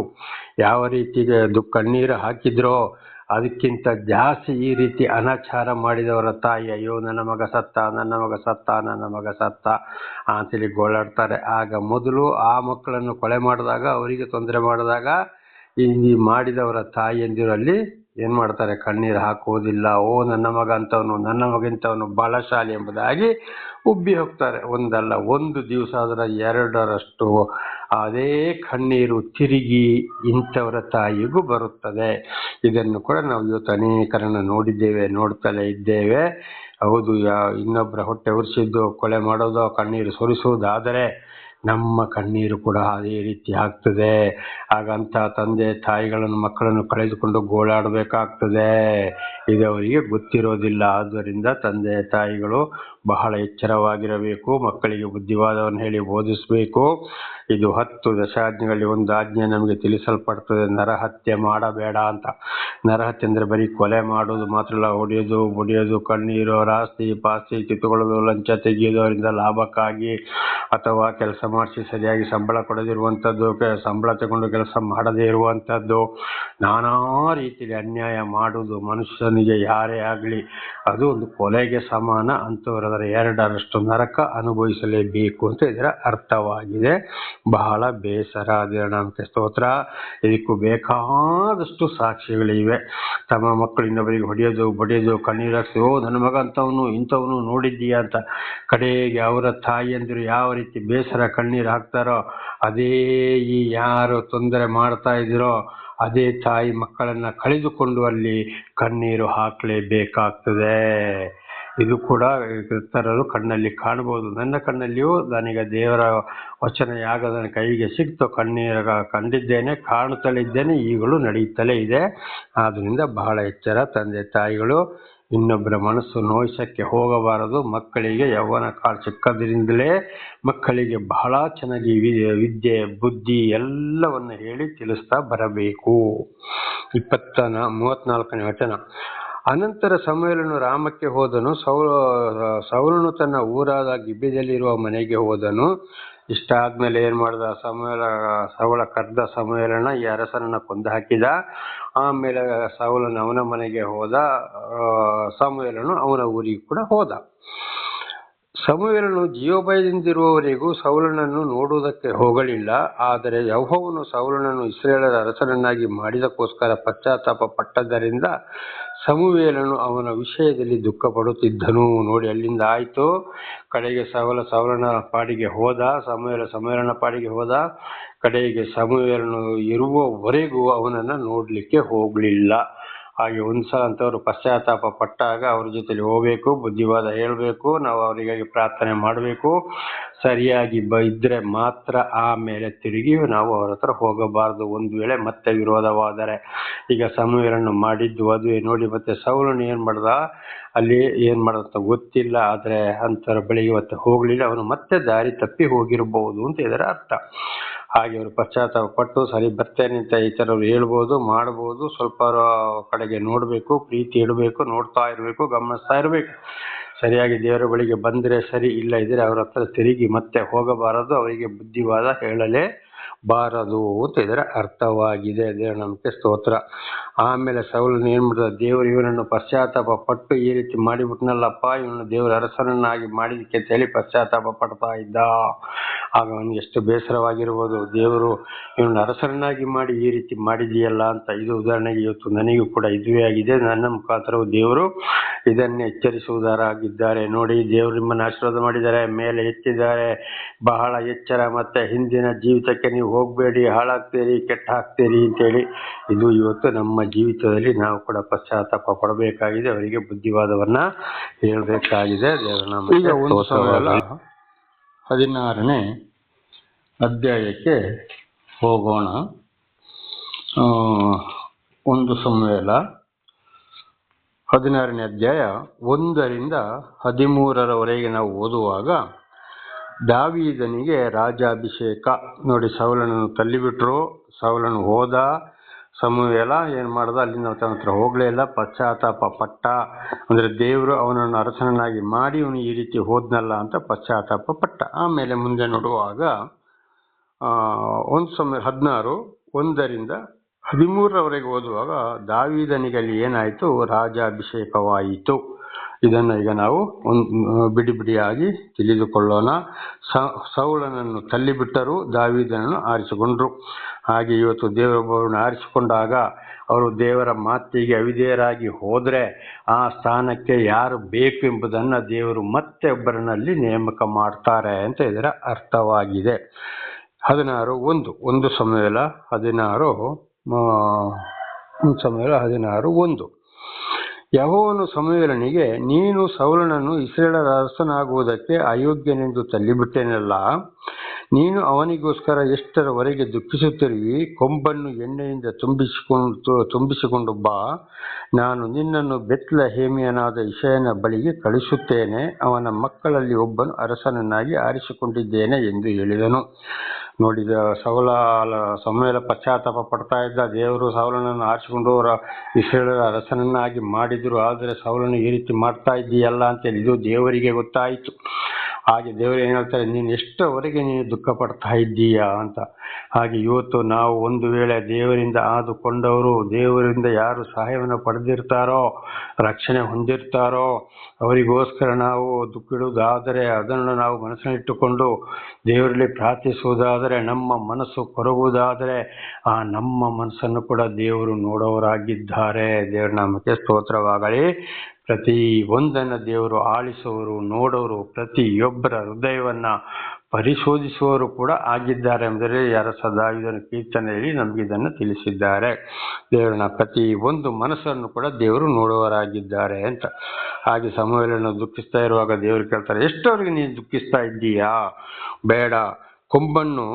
[SPEAKER 1] ಯಾವ ರೀತಿಗೆ ಕಣ್ಣೀರು ಹಾಕಿದ್ರೋ ಅದಕ್ಕಿಂತ ಜಾಸ್ತಿ ಈ ರೀತಿ ಅನಾಚಾರ ಮಾಡಿದವರ ತಾಯಿ, ಅಯ್ಯೋ ನನ್ನ ಮಗ ಸತ್ತ, ನನ್ನ ಮಗ ಸತ್ತ, ನನ್ನ ಮಗ ಸತ್ತ ಅಂತೇಳಿ ಗೋಳಾಡ್ತಾರೆ. ಆಗ ಮೊದಲು ಆ ಮಕ್ಕಳನ್ನು ಕೊಲೆ ಮಾಡಿದಾಗ, ಅವರಿಗೆ ತೊಂದರೆ ಮಾಡಿದಾಗ ಈ ಮಾಡಿದವರ ತಾಯಿಯಂದಿರಲ್ಲಿ ಏನು ಮಾಡ್ತಾರೆ? ಕಣ್ಣೀರು ಹಾಕುವುದಿಲ್ಲ. ಓ ನನ್ನ ಮಗ ಅಂತವನು, ನನ್ನ ಮಗಿಂತವನು ಬಲಶಾಲಿ ಎಂಬುದಾಗಿ ಉಬ್ಬಿ ಹೋಗ್ತಾರೆ. ಒಂದಲ್ಲ ಒಂದು ದಿವಸ ಅದರ 2ರಷ್ಟು ಅದೇ ಕಣ್ಣೀರು ತಿರುಗಿ ಇಂಥವರ ತಾಯಿಗೂ ಬರುತ್ತದೆ. ಇದನ್ನು ಕೂಡ ನಾವು ಇವತ್ತು ಅನೇಕರನ್ನು ನೋಡಿದ್ದೇವೆ, ನೋಡ್ತಲೇ ಇದ್ದೇವೆ. ಹೌದು, ಇನ್ನೊಬ್ಬರ ಹೊಟ್ಟೆ ಉರಿಸಿದ್ದು, ಕೊಲೆ ಮಾಡೋದು, ಕಣ್ಣೀರು ಸುರಿಸುವುದಾದರೆ ನಮ್ಮ ಕಣ್ಣೀರು ಕೂಡ ಅದೇ ರೀತಿ ಆಗ್ತದೆ. ಹಾಗಂತ ತಂದೆ ತಾಯಿಗಳನ್ನು ಮಕ್ಕಳನ್ನು ಕಳೆದುಕೊಂಡು ಗೋಳಾಡಬೇಕಾಗ್ತದೆ. ಇದು ಅವರಿಗೆ ಗೊತ್ತಿರೋದಿಲ್ಲ. ಆದ್ದರಿಂದ ತಂದೆ ತಾಯಿಗಳು ಬಹಳ ಎಚ್ಚರವಾಗಿರಬೇಕು. ಮಕ್ಕಳಿಗೆ ಬುದ್ಧಿವಾದವನ್ನು ಹೇಳಿ ಓದಿಸಬೇಕು. ಇದು 10 ದಶಾಜ್ಞೆಗಳಲ್ಲಿ ಒಂದು ಆಜ್ಞೆ ನಮಗೆ ತಿಳಿಸಲ್ಪಡ್ತದೆ, ನರಹತ್ಯೆ ಮಾಡಬೇಡ ಅಂತ. ನರಹತ್ಯೆ ಅಂದರೆ ಬರೀ ಕೊಲೆ ಮಾಡೋದು ಮಾತ್ರ ಅಲ್ಲ, ಹೊಡೆಯೋದು, ಬಡಿಯೋದು, ಕಣ್ಣೀರು, ಆಸ್ತಿ ಪಾಸ್ತಿ ಕಿತ್ತುಕೊಳ್ಳೋದು, ಲಂಚ ತೆಗೆಯೋದು, ಅವರಿಂದ ಲಾಭಕ್ಕಾಗಿ, ಅಥವಾ ಕೆಲಸ ಮಾಡಿಸಿ ಸರಿಯಾಗಿ ಸಂಬಳ ಕೊಡದಿರುವಂಥದ್ದು, ಸಂಬಳ ತಗೊಂಡು ಕೆಲಸ ಮಾಡದೇ ಇರುವಂಥದ್ದು, ನಾನಾ ರೀತಿಯಲ್ಲಿ ಅನ್ಯಾಯ ಮಾಡುವುದು ಮನುಷ್ಯನಿಗೆ ಯಾರೇ ಆಗಲಿ ಅದು ಒಂದು ಕೊಲೆಗೆ ಸಮಾನ. ಅಂಥವರ 2ರಷ್ಟು ನರಕ ಅನುಭವಿಸಲೇಬೇಕು ಅಂತ ಇದರ ಅರ್ಥವಾಗಿದೆ. ಬಹಳ ಬೇಸರ. ದೇವನಾಮಕ್ಕೆ ಸ್ತೋತ್ರ. ಇದಕ್ಕೂ ಬೇಕಾದಷ್ಟು ಸಾಕ್ಷಿಗಳಿವೆ. ತಮ್ಮ ಮಕ್ಕಳು ಇನ್ನೊಬ್ಬರಿಗೆ ಹೊಡೆಯೋದು, ಬಡಿಯೋದು, ಕಣ್ಣೀರು ಹಾಕ್ಸಿ, ಓ ನನ್ನ ಮಗ ಅಂತವನು ಇಂಥವನು ನೋಡಿದ್ದೀಯಾ ಅಂತ ಕಡೆಗೆ ಅವರ ತಾಯಿಯಂದಿರು ಯಾವ ರೀತಿ ಬೇಸರ ಕಣ್ಣೀರು ಹಾಕ್ತಾರೋ ಅದೇ ಈ ಯಾರು ತೊಂದರೆ ಮಾಡ್ತಾ ಇದ್ದೀರೋ ಅದೇ ತಾಯಿ ಮಕ್ಕಳನ್ನ ಕಳೆದುಕೊಂಡು ಅಲ್ಲಿ ಕಣ್ಣೀರು ಹಾಕಲೇಬೇಕಾಗ್ತದೆ. ಇದು ಕೂಡ ಕ್ರಿಸ್ತರರು ಕಣ್ಣಲ್ಲಿ ಕಾಣಬಹುದು. ನನ್ನ ಕಣ್ಣಲ್ಲಿಯೂ ನನಗೆ ದೇವರ ವಚನ ಯಾಗದ ಕೈಗೆ ಸಿಕ್ತು, ಕಣ್ಣೀರ ಕಂಡಿದ್ದೇನೆ, ಕಾಣುತ್ತಲೇ ಇದ್ದೇನೆ, ಈಗಲೂ ನಡೆಯುತ್ತಲೇ ಇದೆ. ಆದ್ದರಿಂದ ಬಹಳ ಎಚ್ಚರ. ತಂದೆ ತಾಯಿಗಳು ಇನ್ನೊಬ್ಬರ ಮನಸ್ಸು ನೋಯಿಸಕ್ಕೆ ಹೋಗಬಾರದು. ಮಕ್ಕಳಿಗೆ ಯೌವನ ಕಾಲ ಚಿಕ್ಕದ್ರಿಂದಲೇ ಮಕ್ಕಳಿಗೆ ಬಹಳ ಚೆನ್ನಾಗಿ ವಿದ್ಯೆ ಬುದ್ಧಿ ಎಲ್ಲವನ್ನು ಹೇಳಿ ತಿಳಿಸ್ತಾ ಬರಬೇಕು. 34ನೇ ವಚನ. ಅನಂತರ ಸಮುವೇಲನು ರಾಮಕ್ಕೆ ಹೋದನು. ಸೌಲನು ತನ್ನ ಊರಾದ ಗಿಬ್ಯದಲ್ಲಿರುವ ಮನೆಗೆ ಹೋದನು. ಇಷ್ಟ ಆದ್ಮೇಲೆ ಏನ್ ಮಾಡ್ದ? ಸೌಲ ಕರೆದ ಸಮುವೇಲನ ಈ ಅರಸನನ್ನ ಕೊಂದು ಹಾಕಿದ. ಆಮೇಲೆ ಸೌಲನು ಅವನ ಮನೆಗೆ ಹೋದ, ಸಮುವೇಲನು ಅವನ ಊರಿಗೆ ಕೂಡ ಹೋದ. ಸಮುವೇಲನು ಜೀವಭಯದಿಂದಿರುವವರೆಗೂ ಸೌಲನನ್ನು ನೋಡುವುದಕ್ಕೆ ಹೋಗಲಿಲ್ಲ. ಆದರೆ ಯೆಹೋವನು ಸೌಲನನ್ನು ಇಸ್ರಾಯೇಲರ ಅರಸನನ್ನಾಗಿ ಮಾಡಿದಕ್ಕೋಸ್ಕರ ಪಶ್ಚಾತ್ತಾಪ ಪಟ್ಟದ್ದರಿಂದ ಸಮುವೇಲನು ಅವನ ವಿಷಯದಲ್ಲಿ ದುಃಖ ಪಡುತ್ತಿದ್ದನು. ನೋಡಿ, ಅಲ್ಲಿಂದ ಆಯ್ತು. ಕಡೆಗೆ ಸೌಲನ ಪಾಡಿಗೆ ಹೋದ, ಸಮುವೇಲನ ಪಾಡಿಗೆ ಹೋದ. ಕಡೆಗೆ ಸಮುವೇಲನು ಇರುವವರೆಗೂ ಅವನನ್ನ ನೋಡ್ಲಿಕ್ಕೆ ಹೋಗ್ಲಿಲ್ಲ. ಹಾಗೆ ಒಂದ್ಸಲ ಅಂತವ್ರು ಪಶ್ಚಾತ್ತಾಪ ಪಟ್ಟಾಗ ಅವ್ರ ಜೊತೆಲಿ ಹೋಗ್ಬೇಕು, ಬುದ್ಧಿವಾದ ಹೇಳ್ಬೇಕು, ನಾವು ಅವರಿಗಾಗಿ ಪ್ರಾರ್ಥನೆ ಮಾಡಬೇಕು. ಸರಿಯಾಗಿ ಇದ್ರೆ ಮಾತ್ರ ಆಮೇಲೆ ತಿರುಗಿ ನಾವು ಅವ್ರ ಹತ್ರ ಹೋಗಬಾರದು. ಒಂದು ವೇಳೆ ಮತ್ತೆ ವಿರೋಧವಾದರೆ. ಈಗ ಸಮುವೇಲನು ಮಾಡಿದ್ದು ಅದುವೇ. ನೋಡಿ, ಮತ್ತೆ ಸೌಲನು ಏನ್ ಮಾಡ್ದ? ಅಲ್ಲಿ ಏನ್ ಮಾಡಂತ ಗೊತ್ತಿಲ್ಲ. ಆದ್ರೆ ಅಂತರ ಬಳಿಗೆ ಮತ್ತೆ ಹೋಗ್ಲಿಲ್ಲ. ಅವನು ಮತ್ತೆ ದಾರಿ ತಪ್ಪಿ ಹೋಗಿರ್ಬಹುದು ಅಂತ ಇದರ ಅರ್ಥ. ಹಾಗೆ ಅವರು ಪಶ್ಚಾತ್ತಾಪ ಪಟ್ಟು ಸರಿ ಬರ್ತೇನೆ ಅಂತ ಈ ಥರವ್ರು ಹೇಳ್ಬೋದು, ಮಾಡ್ಬೋದು. ಸ್ವಲ್ಪ ಕಡೆಗೆ ನೋಡಬೇಕು, ಪ್ರೀತಿ ಇಡಬೇಕು, ನೋಡ್ತಾ ಇರಬೇಕು, ಗಮನಿಸ್ತಾ ಇರಬೇಕು. ಸರಿಯಾಗಿ ದೇವರ ಬಳಿಗೆ ಬಂದರೆ ಸರಿ, ಇಲ್ಲ ಇದ್ರೆ ಅವ್ರ ಹತ್ರ ತಿರುಗಿ ಮತ್ತೆ ಹೋಗಬಾರದು. ಅವರಿಗೆ ಬುದ್ಧಿವಾದ ಹೇಳಲೇ ಬಾರದು ಅಂತ ಇದರ ಅರ್ಥವಾಗಿದೆ. ದೇವರ ನಮಗೆ ಸ್ತೋತ್ರ. ಆಮೇಲೆ ಸೌಲನು ಏನ್ ಮಾಡಿದ, ದೇವರು ಇವನನ್ನು ಪಶ್ಚಾತ್ತಾಪ ಪಟ್ಟು ಈ ರೀತಿ ಮಾಡಿಬಿಟ್ನಲ್ಲಪ್ಪ, ಇವನು ದೇವರ ಅರಸನನ್ನಾಗಿ ಮಾಡಿದಕ್ಕೆ ಅಂತ ಹೇಳಿ ಪಶ್ಚಾತ್ತಾಪ ಪಡ್ತಾ ಇದ್ದ. ಆಗ ಅವನಿಗೆ ಎಷ್ಟು ಬೇಸರವಾಗಿರ್ಬೋದು, ದೇವರು ಇವನನ್ನು ಅರಸನನ್ನಾಗಿ ಮಾಡಿ ಈ ರೀತಿ ಮಾಡಿದೆಯಲ್ಲ ಅಂತ. ಇದು ಉದಾಹರಣೆಗೆ ಇವತ್ತು ನನಗೂ ಕೂಡ ಇದುವೇ ಆಗಿದೆ. ನನ್ನ ಮುಖಾಂತರವು ದೇವರು ಇದನ್ನೇ ಎಚ್ಚರಿಸುವುದರಾಗಿದ್ದಾರೆ. ನೋಡಿ, ದೇವರು ನಿಮ್ಮನ್ನು ಆಶೀರ್ವಾದ ಮಾಡಿದ್ದಾರೆ, ಮೇಲೆ ಎತ್ತಿದ್ದಾರೆ, ಬಹಳ ಎಚ್ಚರ. ಮತ್ತೆ ಹಿಂದಿನ ಜೀವಿತಕ್ಕೆ ನೀವು ಹೋಗಬೇಡಿ, ಹಾಳಾಗ್ತೀರಿ, ಕೆಟ್ಟ ಹಾಕ್ತೀರಿ ಅಂತೇಳಿ. ಇದು ಇವತ್ತು ನಮ್ಮ ಜೀವಿತದಲ್ಲಿ ನಾವು ಕೂಡ ಪಶ್ಚಾತ್ತಾಪ ಪಡಬೇಕಾಗಿದೆ, ಅವರಿಗೆ ಬುದ್ಧಿವಾದವನ್ನ ಹೇಳಬೇಕಾಗಿದೆ. ದೇವರ ನಾಮಕ್ಕೆ
[SPEAKER 2] ಈಗ ಒಂದು ಸಮುವೇಲ 16ನೇ ಅಧ್ಯಾಯಕ್ಕೆ ಹೋಗೋಣ. ಒಂದು ಸಮುವೇಲ
[SPEAKER 1] 16ನೇ ಅಧ್ಯಾಯ 1ರಿಂದ 13ರವರೆಗೆ ನಾವು ಓದುವಾಗ, ದಾವೀದನಿಗೆ ರಾಜಾಭಿಷೇಕ. ನೋಡಿ, ಸೌಲನನ್ನು ತಳ್ಳಿಬಿಟ್ರು, ಸೌಲನು ಹೋದ, ಸಮುವೇಲ ಏನ್ ಮಾಡ್ದ, ಅಲ್ಲಿಂದ ತನ್ನ ಹತ್ರ ಹೋಗ್ಲೇ ಇಲ್ಲ, ಪಶ್ಚಾತ್ತಾಪ ಪಟ್ಟ. ಅಂದ್ರೆ ದೇವರು ಅವನನ್ನು ಅರಸನನ್ನಾಗಿ ಮಾಡಿ ಇವನು ಈ ರೀತಿ ಹೋದ್ನಲ್ಲ ಅಂತ ಪಶ್ಚಾತ್ತಾಪ ಪಟ್ಟ. ಆಮೇಲೆ ಮುಂದೆ ನೋಡುವಾಗ 1 ಸಮುವೇಲ 16 1ರಿಂದ 13ರವರೆಗೆ ಓದುವಾಗ, ದಾವೀದನಿಗೆ ಅಲ್ಲಿ ಏನಾಯ್ತು, ರಾಜಾಭಿಷೇಕವಾಯಿತು. ಇದನ್ನ ಈಗ ನಾವು ಬಿಡಿ ಬಿಡಿಯಾಗಿ ತಿಳಿದುಕೊಳ್ಳೋಣ. ಸೌಲನನ್ನು ತಳ್ಳಿಬಿಟ್ಟರು, ದಾವೀದನನ್ನು ಆರಿಸಿಕೊಂಡ್ರು. ಹಾಗೆ ಇವತ್ತು ದೇವರೊಬ್ಬರನ್ನು ಆರಿಸಿಕೊಂಡಾಗ ಅವರು ದೇವರ ಮಾತಿಗೆ ಅವಿಧೇಯರಾಗಿ ಹೋದ್ರೆ ಆ ಸ್ಥಾನಕ್ಕೆ ಯಾರು ಬೇಕು ಎಂಬುದನ್ನು ದೇವರು ಮತ್ತೆ ಒಬ್ಬರನ್ನಲ್ಲಿ ನೇಮಕ ಮಾಡ್ತಾರೆ ಅಂತ ಇದರ ಅರ್ಥವಾಗಿದೆ. 16:1 ಸಮುವೇಲ 16:1. ಯೆಹೋವನು ಸಮುವೇಲನಿಗೆ, ನೀನು ಸೌಲನನ್ನು ಇಸ್ರಾಯೇಲರ ಅರಸನಾಗುವುದಕ್ಕೆ ಅಯೋಗ್ಯನೆಂದು ತಳ್ಳಿಬಿಟ್ಟೇನಲ್ಲ, ನೀನು ಅವನಿಗೋಸ್ಕರ ಎಷ್ಟರವರೆಗೆ ದುಃಖಿಸುತ್ತಿರುವಿ? ಕೊಂಬನ್ನು ಎಣ್ಣೆಯಿಂದ ತುಂಬಿಸಿಕೊಂಡು ಬಾ, ನಾನು ನಿನ್ನನ್ನು ಬೆತ್ಲೆಹೇಮಿಯನಾದ ಇಷಯನ ಬಳಿಗೆ ಕಳಿಸುತ್ತೇನೆ, ಅವನ ಮಕ್ಕಳಲ್ಲಿ ಒಬ್ಬನು ಅರಸನನ್ನಾಗಿ ಆರಿಸಿಕೊಂಡಿದ್ದೇನೆ ಎಂದು ಹೇಳಿದನು. ನೋಡಿದ ಸಮುವೇಲ ಪಶ್ಚಾತ್ತಾಪ ಪಡ್ತಾ ಇದ್ದ. ದೇವರು ಸೌಲನನ್ನು ಆರಿಸಿಕೊಂಡು ಇಸ್ರಾಯೇಲರ ಅರಸನನ್ನಾಗಿ ಮಾಡಿದ್ರು, ಆದರೆ ಸೌಲನು ಈ ರೀತಿ ಮಾಡ್ತಾ ಇದ್ದೀಯಲ್ಲ ಅಂತೇಳಿ ಇದು ದೇವರಿಗೆ ಗೊತ್ತಾಯಿತು. ಹಾಗೆ ದೇವರು ಏನು ಹೇಳ್ತಾರೆ, ನೀನು ಎಷ್ಟರವರೆಗೆ ನೀನು ದುಃಖ ಪಡ್ತಾ ಇದ್ದೀಯಾ ಅಂತ. ಹಾಗೆ ಇವತ್ತು ನಾವು ಒಂದು ವೇಳೆ ದೇವರಿಂದ ಆದುಕೊಂಡವರು, ದೇವರಿಂದ ಯಾರು ಸಹಾಯವನ್ನು ಪಡೆದಿರ್ತಾರೋ, ರಕ್ಷಣೆ ಹೊಂದಿರ್ತಾರೋ, ಅವರಿಗೋಸ್ಕರ ನಾವು ದುಃಖಿಡುವುದಾದರೆ, ಅದನ್ನು ನಾವು ಮನಸ್ಸಿನಲ್ಲಿಟ್ಟುಕೊಂಡು ದೇವರಲ್ಲಿ ಪ್ರಾರ್ಥಿಸುವುದಾದರೆ, ನಮ್ಮ ಮನಸ್ಸು ಕೊರಗುವುದಾದರೆ, ಆ ನಮ್ಮ ಮನಸ್ಸನ್ನು ಕೂಡ ದೇವರು ನೋಡೋರಾಗಿದ್ದಾರೆ. ದೇವರ ನಾಮಕ್ಕೆ ಸ್ತೋತ್ರವಾಗಲಿ. ಪ್ರತಿ ಒಂದನ್ನು ದೇವರು ಆಳಿಸುವವರು, ನೋಡೋರು, ಪ್ರತಿಯೊಬ್ಬರ ಹೃದಯವನ್ನ ಪರಿಶೋಧಿಸುವವರು ಕೂಡ ಆಗಿದ್ದಾರೆ ಎಂದರೆ ಅರಸ ದಾವೀದನ ಕೀರ್ತನೆಯಲ್ಲಿ ನಮಗೆ ಇದನ್ನು ತಿಳಿಸಿದ್ದಾರೆ. ದೇವರನ್ನ ಪ್ರತಿ ಒಂದು ಮನಸ್ಸನ್ನು ಕೂಡ ದೇವರು ನೋಡುವವರಾಗಿದ್ದಾರೆ ಅಂತ. ಹಾಗೆ ಸಮುವೇಲನು ದುಃಖಿಸ್ತಾ ಇರುವಾಗ ದೇವರು ಕೇಳ್ತಾರೆ, ಎಷ್ಟವರೆಗೆ ನೀನು ದುಃಖಿಸ್ತಾ ಇದ್ದೀಯಾ? ಬೇಡ, ಕೊಂಬನ್ನು